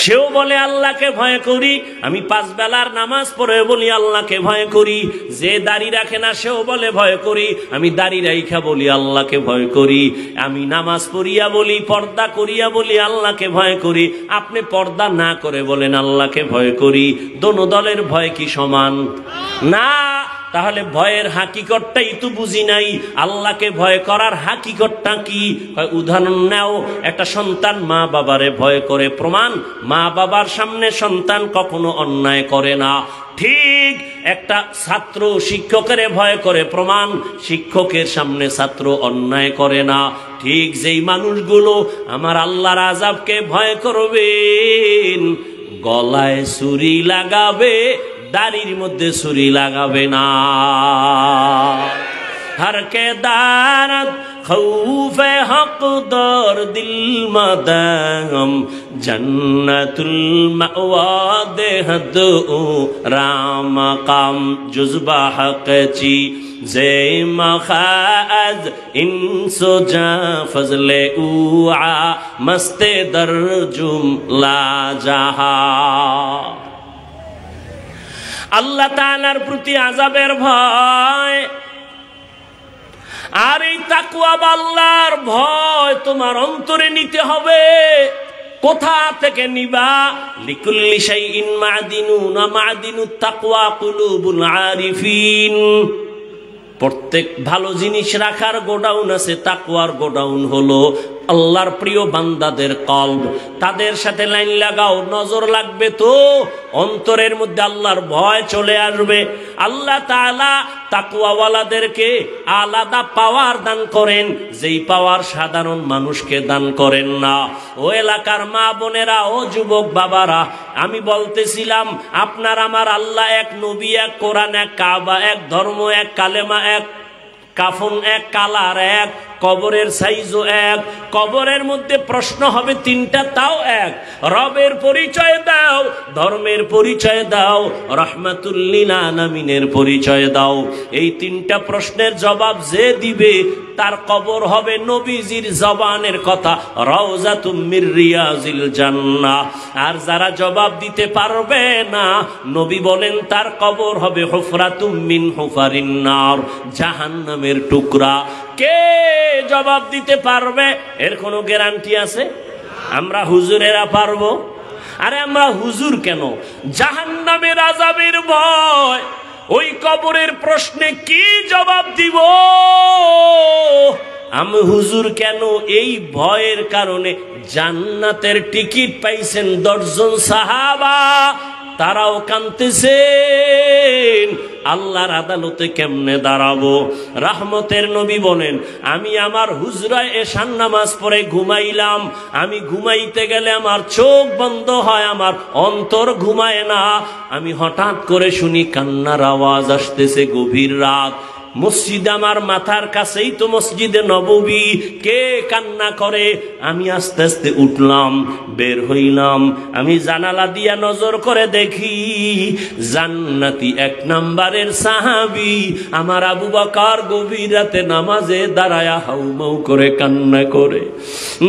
সেও বলে আল্লাহকে ভয় করি। আমি 5 বেলার নামাজ পড়ে বলি আল্লাহকে ভয় করি। যে দাড়ি রাখে না সেও বলে ভয় করি। আমি দাড়ি রাইখা বলি আল্লাহকে ভয় করি। আমি নামাজ পড়িয়া বলি, পর্দা করিয়া বলি আল্লাহকে ভয় করি। আপনি পর্দা না করে বলেন আল্লাহকে ভয় করি। দোনো দলের ভয় কি সমান? না। তাহলে ভয়ের হাকিকতটাই তো বুঝি নাই। আল্লাহকে ভয় করার হাকিকতটা কি? উদাহরণ নাও, একটা সন্তান মা বাবারে ভয় করে, প্রমাণ মা বাবার সামনে সন্তান কখনো অন্যায় করে না। ঠিক একটা ছাত্র শিক্ষকের ভয় করে, প্রমাণ শিক্ষকের সামনে ছাত্র অন্যায় করে না। ঠিক যেই মানুষগুলো আমার আল্লাহর আযাবকে ভয় করবেন, গলায় ছুরি লাগাবে, দাড়ির মধ্যে ছুরি লাগাবে না। हर के दारत खौफ हक दर दिल मदम जन्नतुल मअवा देहद राम काम जुज़बा हक़ची जे मखाज इंसो जा फजले उआ मस्ते दर जुमला जहा। আল্লাহ তাআলার প্রতি আযাবের ভয় আর এই তাকওয়া বা আল্লাহর ভয় তোমার অন্তরে নিতে হবে। কোথা থেকে নিবা? লিকুল্লি শাইইন মাদিনুন মাদিনুত তাকওয়া কুলুবুল আরিফিন। প্রত্যেক ভালো জিনিস রাখার গোডাউন আছে, তাকওয়ার গোডাউন হলো আল্লাহর প্রিয় বান্দাদের কলব। তাদের সাথে লাইন লাগাও, নজর লাগবে তো অন্তরের মধ্যে আল্লাহর ভয় চলে আসবে। আল্লাহ তাআলা তাকওয়াওয়ালাদেরকে আলাদা পাওয়ার দান করেন, যেই পাওয়ার সাধারণ মানুষকে দান করেন না। ও এলাকার মা বোনেরা, ও যুবক বাবারা, আমি বলতেছিলাম আপনার আমার আল্লাহ এক, নবী এক, কোরআন এক, কাবা এক, ধর্ম এক, কালেমা এক, কাফন এক, কালার এক, কবরের সাইজও এক। কবরের মধ্যে প্রশ্ন হবে 3টা, তাও এক। রবের পরিচয় দাও, ধর্মের পরিচয় দাও, রাহমাতুল লিল আলামিনের পরিচয় দাও। এই 3টা প্রশ্নের জবাব যে দিবে তার কবর হবে নবীজির জবানের কথা, রাউযাতুম মির রিয়াজিল জান্নাহ। আর যারা জবাব দিতে পারবে না, নবী বলেন তার কবর হবে হুফরাতুম মিন হুফারিন নার, জাহান্নামের টুকরা। কে জবাব দিতে পারবে? এর কোনো গ্যারান্টি আছে? আমরা হুজুরেরা পারবো? আরে আমরা হুজুর কেন, জাহান্নামের আযাবের ভয়, ওই কবরের প্রশ্নে কি জবাব দিব? আমি হুজুর কেন? এই ভয়ের কারণে জান্নাতের টিকিট পাইছেন 10 জন সাহাবা। তারাও কাঁদতেছেন। আল্লাহর আদালতে কেমনে দাঁড়াবো? রাহমতের নবী বলেন, আমি আমার হুজরায় এশার নামাজ পড়ে ঘুমাইলাম। আমি ঘুমাইতে গেলে আমার চোখ বন্ধ হয়, আমার অন্তর ঘুমায় না। আমি হঠাৎ করে শুনি কান্নার আওয়াজ আসতেছে। গভীর রাত, মসজিদ আমার মাথার কাছেই তো মসজিদে নববী। কে কান্না করে? আমি আস্তে আস্তে উঠলাম, বের হইলাম। আমি জানালা দিয়া নজর করে দেখি জান্নাতি 1 নম্বরের সাহাবী আমার আবু বকর গভীর রাতে নামাজে দাঁড়ায়া হাউমাউ করে কান্না করে।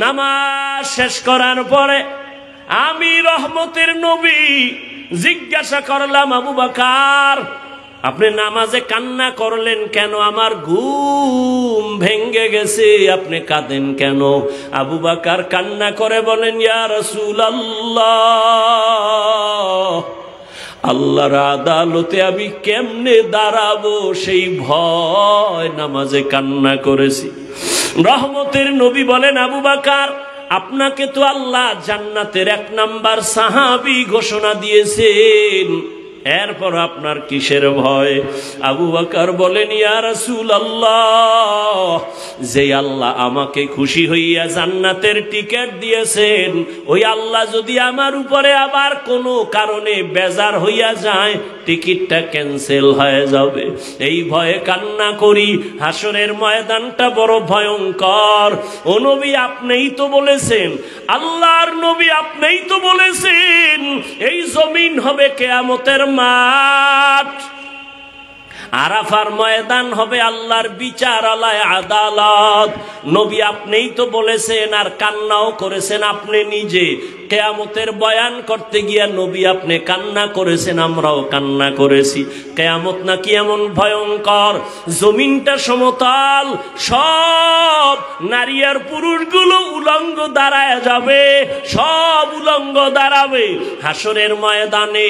নামাজ শেষ করার পরে আমি রহমতের নবী জিজ্ঞাসা করলাম, আবু বকর, আপনি নামাজে কান্না করলেন কেন? আমার ঘুম ভেঙ্গে গেছে, আপনি কাঁদেন কেন? আবু বকর কান্না করে বলেন, ইয়া রাসূলুল্লাহ, আল্লাহর আদালতে আমি কেমনে দাঁড়াবো সেই ভয় নামাজে কান্না করেছি। রহমতের নবী বলেন, আবু বকর, আপনাকে তো আল্লাহ জান্নাতের 1 নম্বর সাহাবী ঘোষণা দিয়েছেন, এরপর আপনার কিসের ভয়? আবু বকর বলেন, ইয়া রাসূলুল্লাহ, যে আল্লাহ আমাকে খুশি হইয়া জান্নাতের টিকিট দিয়েছেন, ওই আল্লাহ যদি আমার উপরে আবার কোনো কারণে বেজার হইয়া যায়, টিকিটটা ক্যান্সেল হয়ে যাবে, এই ভয়ে কান্না করি। হাসরের ময়দানটা বড় ভয়ঙ্কর। ও নবী, আপনিই তো বলেছেন, আল্লাহর নবী আপনিই তো বলেছেন এই জমিন হবে কিয়ামতের মাঠ, আরাফার ময়দান হবে আল্লাহর বিচারালয়, আদালত। নবী আপনিই তো বলেছেন, আর কান্নাও করেছেন আপনি নিজে। কিয়ামতের বয়ান করতে গিয়া নবী আপনি কান্না করেছেন, আমরাও কান্না করেছি। কিয়ামত নাকি এমন ভয়ঙ্কর, জমিনটা সমতল, সব নারী আর পুরুষগুলো উলঙ্গ দাঁড়ায় যাবে, সব উলঙ্গ দাঁড়াবে। হাসরের ময়দানে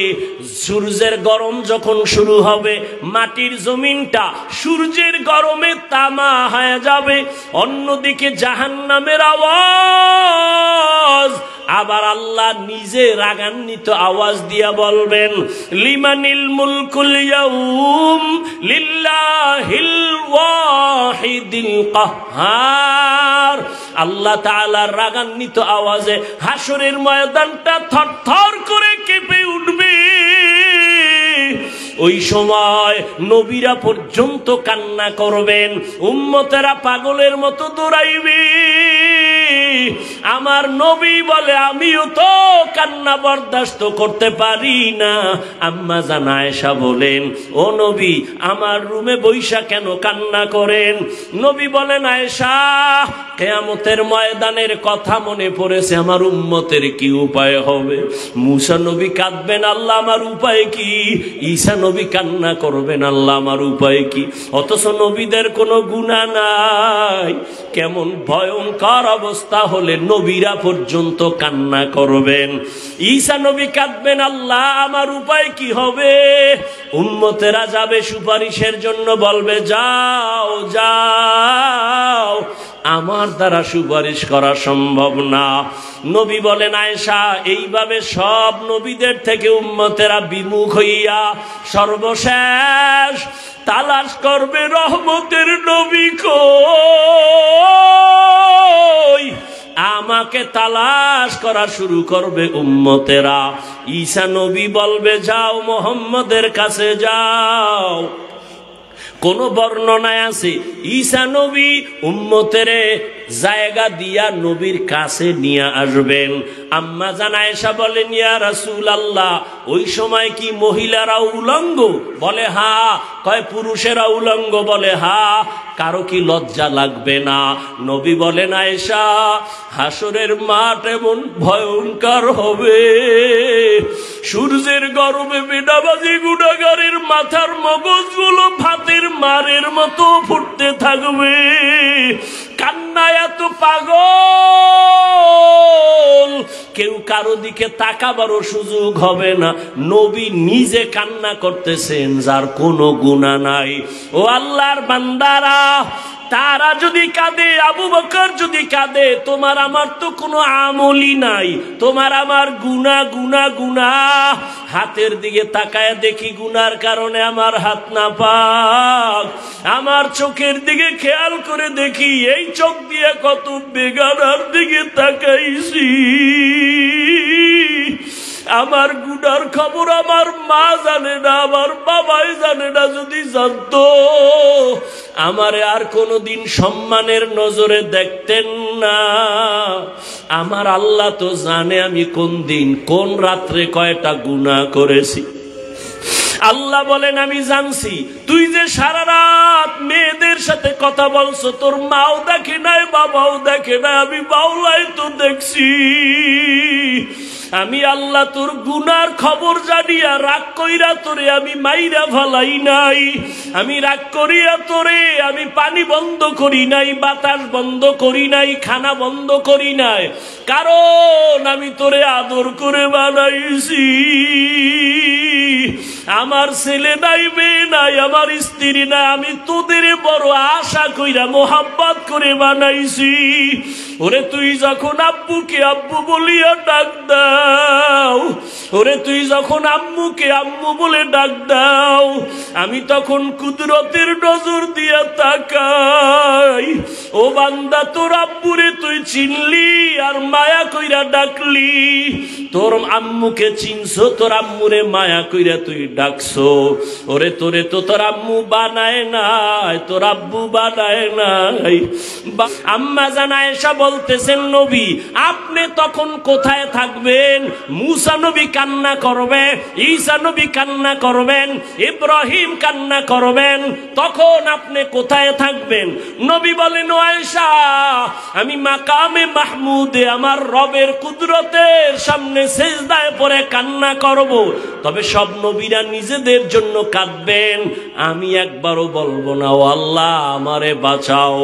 সূর্যের গরম যখন শুরু হবে, মাটির জমিনটা সূর্যের গরমে তামা হয়ে যাবে। অন্যদিকে জাহান্নামের আওয়াজ, আবার আল্লাহ নিজে রাগান্বিত আওয়াজ দিয়া বলবেন, লিমানিল মুলকুল ইয়াউম লিল্লাহিল ওয়াহিদিল কাহ্হার। আল্লাহ তাআলার রাগান্বিত আওয়াজে হাসরের ময়দানটা থরথর করে কেঁপে উঠবে। ওই সময় নবীরা পর্যন্ত কান্না করবেন, উম্মতেরা পাগলের মতো দৌড়াইবে। আমার নবী বলে, আমিও তো কান্না বরদাস্ত করতে পারি না। আম্মা জান আয়েশা বলেন, ও নবী, আমার রুমে বৈশা কেন কান্না করেন? নবী বলেন, আয়েশা, কিয়ামতের ময়দানের কথা মনে পড়েছে, আমার উম্মতের কি উপায় হবে? মুসা নবী কাঁদবেন, আল্লাহ আমার উপায় কি? ঈসা নবী কান্না করবেন, আল্লাহ আমার উপায় কি? অথচ নবীদের কোনো গুনাহ নাই। কেমন ভয়ঙ্কর অবস্থা হলে নবীরা পর্যন্ত কান্না করবেন। ঈসা নবী কাঁদবেন, আল্লাহ আমার উপায় কি হবে? উম্মতেরা যাবে সুপারিশের জন্য, বলবে, যাও যাও, আমার দ্বারা সুপারিশ করা সম্ভব না। নবী বলেন, আয়েশা, এইভাবে সব নবীদের থেকে উম্মতেরা বিমুখ হইয়া সর্বশেষ তালাশ করবে রহমতের নবী কই। আমাকে তালাশ করা শুরু করবে উম্মতেরা। ঈসা নবী বলবে, যাও মুহাম্মদের কাছে যাও। কোন বর্ণনায় আছে ঈসা নবী উম্মতের জায়গা দিয়া নবীর কাছে নিয়ে আসবেন। আম্মা জান আয়েশা বলেন, ইয়া রাসূলুল্লাহ, ওই সময় কি মহিলারা উলঙ্গ? বলে হা। কয় পুরুষেরা উলঙ্গ? বলে হা। কারো কি লজ্জা লাগবে না? নবী বলেন, আয়েশা, হাসরের মাঠ এমন ভয়ঙ্কর হবে, সূর্যের গরমে বেনামাজি গুনাহগারের মাথার মগজগুলো ভাতের মারের মতো ফুটতে থাকবে। কান্নায় এত পাগল, কেউ কারো দিকে তাকাবারও সুযোগ হবে না। নবী নিজে কান্না করতেছেন, যার কোনো গুনাহ নাই। ও আল্লাহর বান্দারা, তারা যদি কাঁদে, আবু বকর যদি কাঁদে, তোমার আমার তো কোনো আমলই নাই, তোমার আমার গুনাহ গুনাহ গুনাহ। হাতের দিকে তাকায় দেখি গুনার কারণে আমার হাত নাপাক। আমার চোখের দিকে খেয়াল করে দেখি এই চোখ দিয়ে কত বেগানার দিকে তাকাইছি। আমার গুনার খবর আমার মা জানে না, আমার বাবাই জানে না। যদি জানতো আমারে আর কোনোদিন সম্মানের নজরে দেখতেন না। আমার আল্লাহ তো জানে আমি কোন দিন কোন রাত্রে কয়টা গুনাহ করেছি। আল্লাহ বলেন আমি জানছি তুই যে সারা রাত মেয়েদের সাথে কথা বলছো, তোর মাও দেখে নাই বাবাও দেখে নাই, আমি বাউলাই তো দেখছি। আমি আল্লাহ তোর গুনার খবর জানিয়া রাগ কইরা তোরে আমি মাইরা ফালাই নাই। আমি রাগ করিয়া তোরে আমি পানি বন্ধ করি নাই, বাতাস বন্ধ করি নাই, খানা বন্ধ করি নাই, কারণ আমি তোরে আদর করে বানাইছি। আমার ছেলে নাই, মেয়ে নাই, আমার স্ত্রী নাই, আমি তোদের বড় আশা কইরা মোহাব্বত করে বানাইছি। ওরে তুই যখন আব্বুকে আব্বু বলিয়া ডাক দাও, ওরে তুই যখন আম্মুকে আম্মু বলে ডাক দাও, আমি তখন কুদরতের নজর দিয়া তাকাই। ও বান্দা, তোর আব্বুরে তুই চিনলি আর মায়া কইরা ডাকলি, তোর আম্মুকে চিনছো, তোর আম্মুরে মায়া কইরা তুই ডাকছো। ওরে তোরে তো তোর আম্মু বানায় নাই, তোর আব্বু বানায় নাই। আম্মা জান আয়েশা বলতেছেন, নবী আপনি তখন কোথায় থাকবেন? মুসা নবী কান্না করবে, ঈসা নবী কান্না করবেন, ইব্রাহিম কান্না করবেন, তখন আপনি কোথায় থাকবেন? নবী বলেন, ও আয়েশা, আমি মাকামে মাহমুদে আমার রবের কুদরতের সামনে সিজদায় পড়ে কান্না করব। তবে সব নবীরা নিজেদের জন্য কাঁদবেন, আমি একবারও বলবো না ও আল্লাহ আমারে বাঁচাও।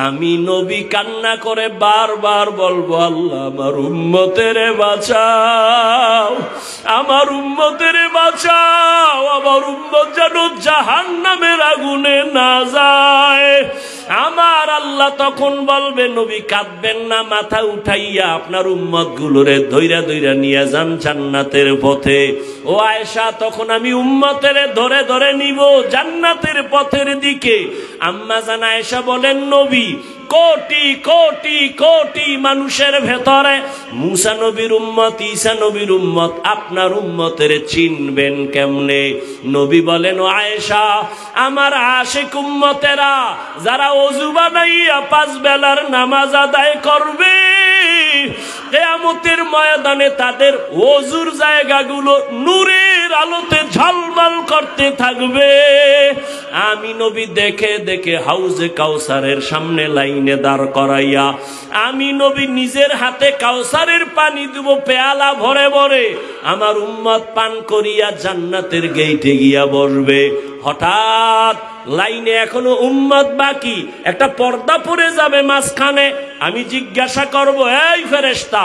আমি নবী কান্না করে বারবার বলবো, আল্লাহ আমার উম্মতের বাঁচাও, আমার উম্মতের বাঁচাও, আমার উম্মত যেন জাহান্নামের আগুনে না যায়। আমার আল্লাহ তখন বলবে, নবী কাঁদবেন না, মাথা উঠাইয়া আপনার উম্মত গুলোরে ধইরা ধইরা নিয়ে যান জান্নাতের পথে। ও আয়েশা, তখন আমি উম্মতের ধরে ধরে নিব জান্নাতের পথের দিকে। আম্মা জান আয়েশা বলেন, নবী কোটি কোটি কোটি মানুষের ভেতরে মুসা নবীর উম্মত, ঈসা নবীর উম্মত, আপনার উম্মতের চিনবেন কেমনে? নবী বলেন, ও আয়েশা, আমার আশিক উম্মতেরা যারা ওযু বানাইয়া 5 বেলার নামাজ আদায় করবে, কিয়ামতের ময়দানে তাদের ওযুর জায়গাগুলো নূরের আলোতে ঝলমল করতে থাকবে। আমি নবী দেখে দেখে হাউজে কাউসারের সামনে লাইনে দাঁড় করাইয়া আমি নবী নিজের হাতে কাউসারের পানি দেব পেয়ালা ভরে ভরে, আমার উম্মত পান করিয়া জান্নাতের গেইটে গিয়া বসবে। হঠাৎ লাইনে এখনো উম্মত বাকি, একটা পর্দা পড়ে যাবে মাঝখানে। আমি জিজ্ঞাসা করব, এই ফেরেশতা,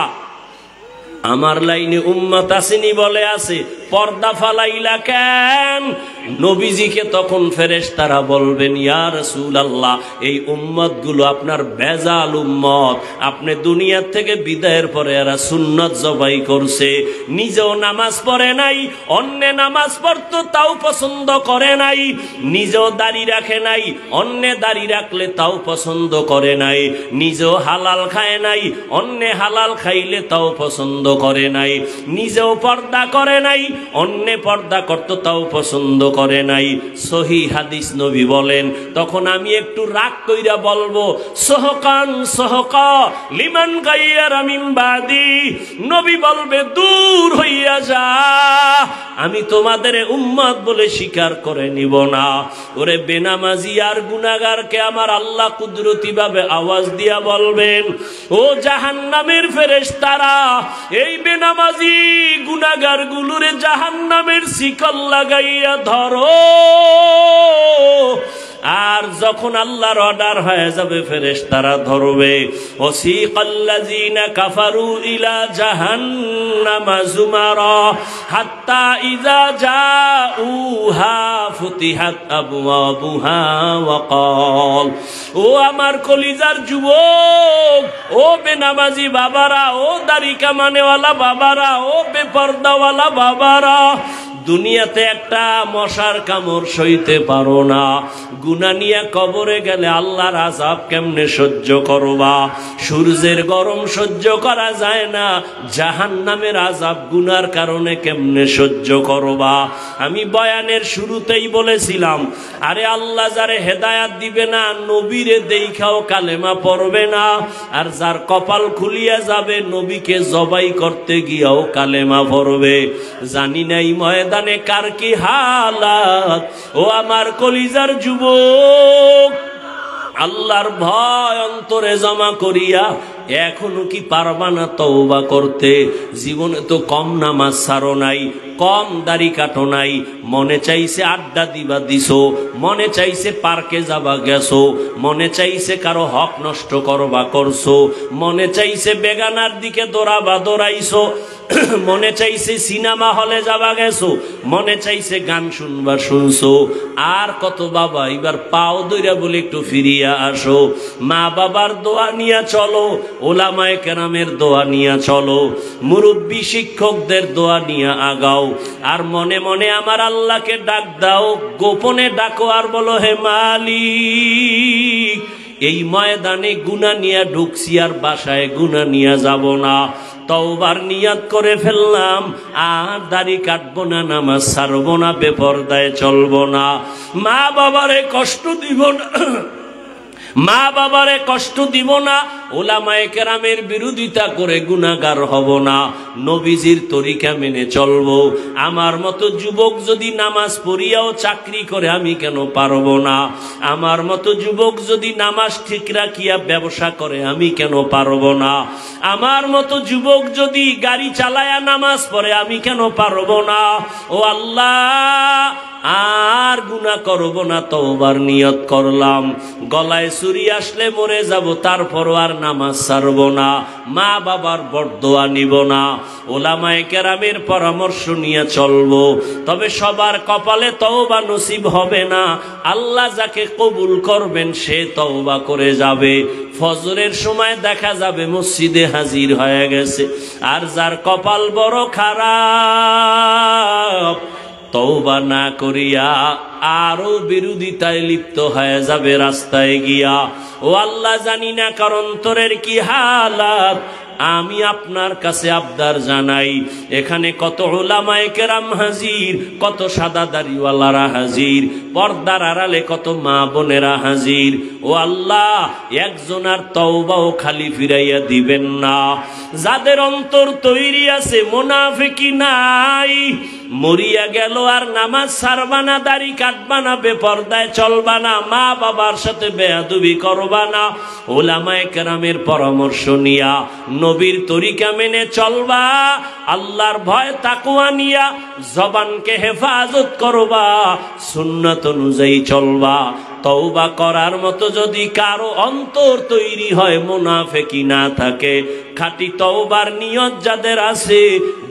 আমার লাইনে উম্মত আসেনি? বলে আছে। পর্দা ফালাইলা কেন? নবীজিকে তখন ফেরেশতারা বলবেন, ইয়া রাসূলুল্লাহ, এই উম্মত গুলো আপনার বেজাল উম্মত, আপনি দুনিয়া থেকে বিদায়ের পরে এরা সুন্নত জবাই করছে, নিজেও নামাজ পড়ে নাই, অন্য নামাজ পড়তো তাও পছন্দ করে নাই, নিজেও দাড়ি রাখে নাই, অন্য দাড়ি রাখলে তাও পছন্দ করে নাই, নিজেও হালাল খায় নাই, অন্য হালাল খাইলে তাও পছন্দ করে নাই, নিজেও পর্দা করে নাই, অন্য পর্দা করতো তাও পছন্দ করে নাই। সহি হাদিস নবী বলেন, তখন আমি একটু রাগ কইরা বলবো, সহকান সহকা লিমান গাইয়ারা মিন বাদি। নবী বলবে, দূর হইয়া যা, আমি তোমাদের উম্মত বলে স্বীকার করে নিব না। ওরে বেনামাজি আর গুনাহগারকে আমার আল্লাহ কুদরতি ভাবে আওয়াজ দিয়া বলবেন, ও জাহান্নামের ফেরেশতারা, এই বেনামাজি গুনাহগার গুলোরে জাহান্নামের শিকল লাগাইয়া ধরো। আর যখন আল্লাহর অর্ডার হয়ে যাবে ফেরেশতারা ধরবে। ওয়াসিকাল্লাযিনা কাফারু ইলা জাহান্নামা যুমারা হাত্তা ইযা জাউহা ফুতিহাত আবওয়াবুহা ওয়া ক্বাল, ও আমার কলিজার যুবক, ও বেনামাজি বাবারা, ও দাড়ি কামানেওয়ালা বাবারা, ও বেপরদাওয়ালা বাবারা, দুনিয়াতে একটা মশার কামড় সইতে পারো না, গুনাহ নিয়ে কবরে গেলে আল্লাহর আযাব কেমনে সহ্য করবা? সূর্যের গরম সহ্য করা যায় না, জাহান্নামের আযাব গুনার কারণে কেমনে সহ্য করবা? আমি বয়ানের শুরুতেই বলেছিলাম, আরে আল্লাহ যারে হেদায়াত দিবে না, নবীরে দেখাও কালেমা পড়বে না, আর যার কপাল খুলিয়া যাবে নবীকে জবাই করতে গিয়াও কালেমা পড়বে। জানি নাই ময়দানে কার কি হালাত। ও আমার কলিজার যুবক, আল্লাহর ভয় অন্তরে জমা করিয়া এখনো কি পারবা না তওবা করতে? জীবনে তো কম নামাজ ছাড়ো নাই, কম দাড়ি কাটো নাই, মনে চাইছে আড্ডা দিবা দিছো, মনে চাইছে পার্কে যাবা গেছো, মনে চাইছে কারো হক নষ্ট করবা করছো, মনে চাইছে বেগানার দিকে দৌড়াবা দৌড়াইছো, মনে চাইছে সিনেমা হলে যাবা গেছো, মনে চাইছে গান শুনবা শুনছো। আর কত বাবা, এবার পাও দইরা বলে একটু ফিরিয়া আসো। মা বাবার দোয়া নিয়া চলো, ওলামায়ে কেরামের দোয়া নিয়া চলো, মুরব্বী শিক্ষকদের দোয়া নিয়া আগাও। আর মনে মনে আমার আল্লাহকে ডাক দাও, গোপনে ডাকো আর বলো, হে মালিক, এই ময়দানে গুনাহ নিয়া ঢুকছি, আর বাসায় গুনাহ নিয়া যাব না, তওবার নিয়াত করে ফেললাম, আর দাড়ি কাটবো না, নামাজ ছাড়বো না, বেপরদায় চলবো না, মা বাবারে কষ্ট দিব না, মা বাবারে কষ্ট দিব না, ওলামায়ে কেরামের বিরোধিতা করে গুনাহগার হব না, নবীজির তরিকা মেনে চলবো। আমার মতো যুবক যদি নামাজ পড়িয়াও চাকরি করে, আমি কেন পারবো না? আমার মতো যুবক যদি নামাজ ঠিক রাখিয়া ব্যবসা করে, আমি কেন পারবো না? আমার মতো যুবক যদি গাড়ি চালায়া নামাজ পড়ে, আমি কেন পারবো না? ও আল্লাহ, আর গুনাহ করব না, তওবার নিয়ত করলাম। গলায় ছুরি আসলে মরে যাব, তারপরও আর নামাজ ছাড়ব না, মা বাবার বরদোয়া নিব না, ওলামায়ে কেরামের পরামর্শ নিয়ে চলবো। তবে সবার কপালে তওবা নসিব হবে না, আল্লাহ যাকে কবুল করবেন সে তওবা করে যাবে। ফজরের সময় দেখা যাবে মসজিদে হাজির হয়ে গেছে। আর যার কপাল বড় খারাপ, তওবা না করিয়া আরো বিরোধিতায় লিপ্ত হয়ে যাবে রাস্তায় গিয়া। ও আল্লাহ, জানি না কার অন্তরের কি হালাত, আমি আপনার কাছে আবদার জানাই, এখানে কত উলামায়ে কেরাম হাজির, কত সাদা দাড়িওয়ালারা হাজির, পর্দার আড়ালে কত মা বোনেরা হাজির। ও আল্লাহ, একজনার তওবাও খালি ফিরাইয়া দিবেন না। যাদের অন্তর তৈরি আছে, মুনাফিকি নাই, মরিয়া গেল আর নামাজ ছাড়বা না, দাড়ি কাটবা না, বেপরদায় চলবা না, মা বাবার সাথে বেয়াদবি করবা না, উলামায়ে কেরামের পরামর্শ নিয়া নবীর তরিকা মেনে চলবা, আল্লাহর ভয় তাকওয়া নিয়া জবানকে হেফাজত করবা, সুন্নাত অনুযায়ী চলবা। তওবা করার মতো যদি কারো অন্তর তৈরি হয়, মুনাফিকি না থাকে, খাঁটি তওবার নিয়ত যাদের আছে,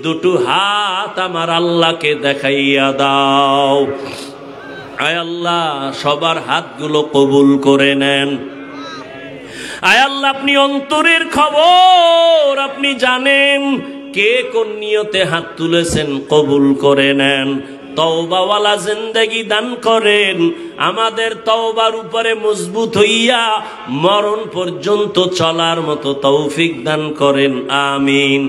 দুটো হাত আমার আল্লাহকে দেখাইয়া দাও। আয় আল্লাহ, সবার হাতগুলো কবুল করে নেন। আয় আল্লাহ, আপনি অন্তরের খবর আপনি জানেন, কে কোন নিয়তে হাত তুলেছেন, কবুল করে নেন। তওবাওয়ালা জিন্দেগি দান করেন, আমাদের তওবার উপরে মজবুত হইয়া মরণ পর্যন্ত চলার মতো তৌফিক দান করেন, আমিন।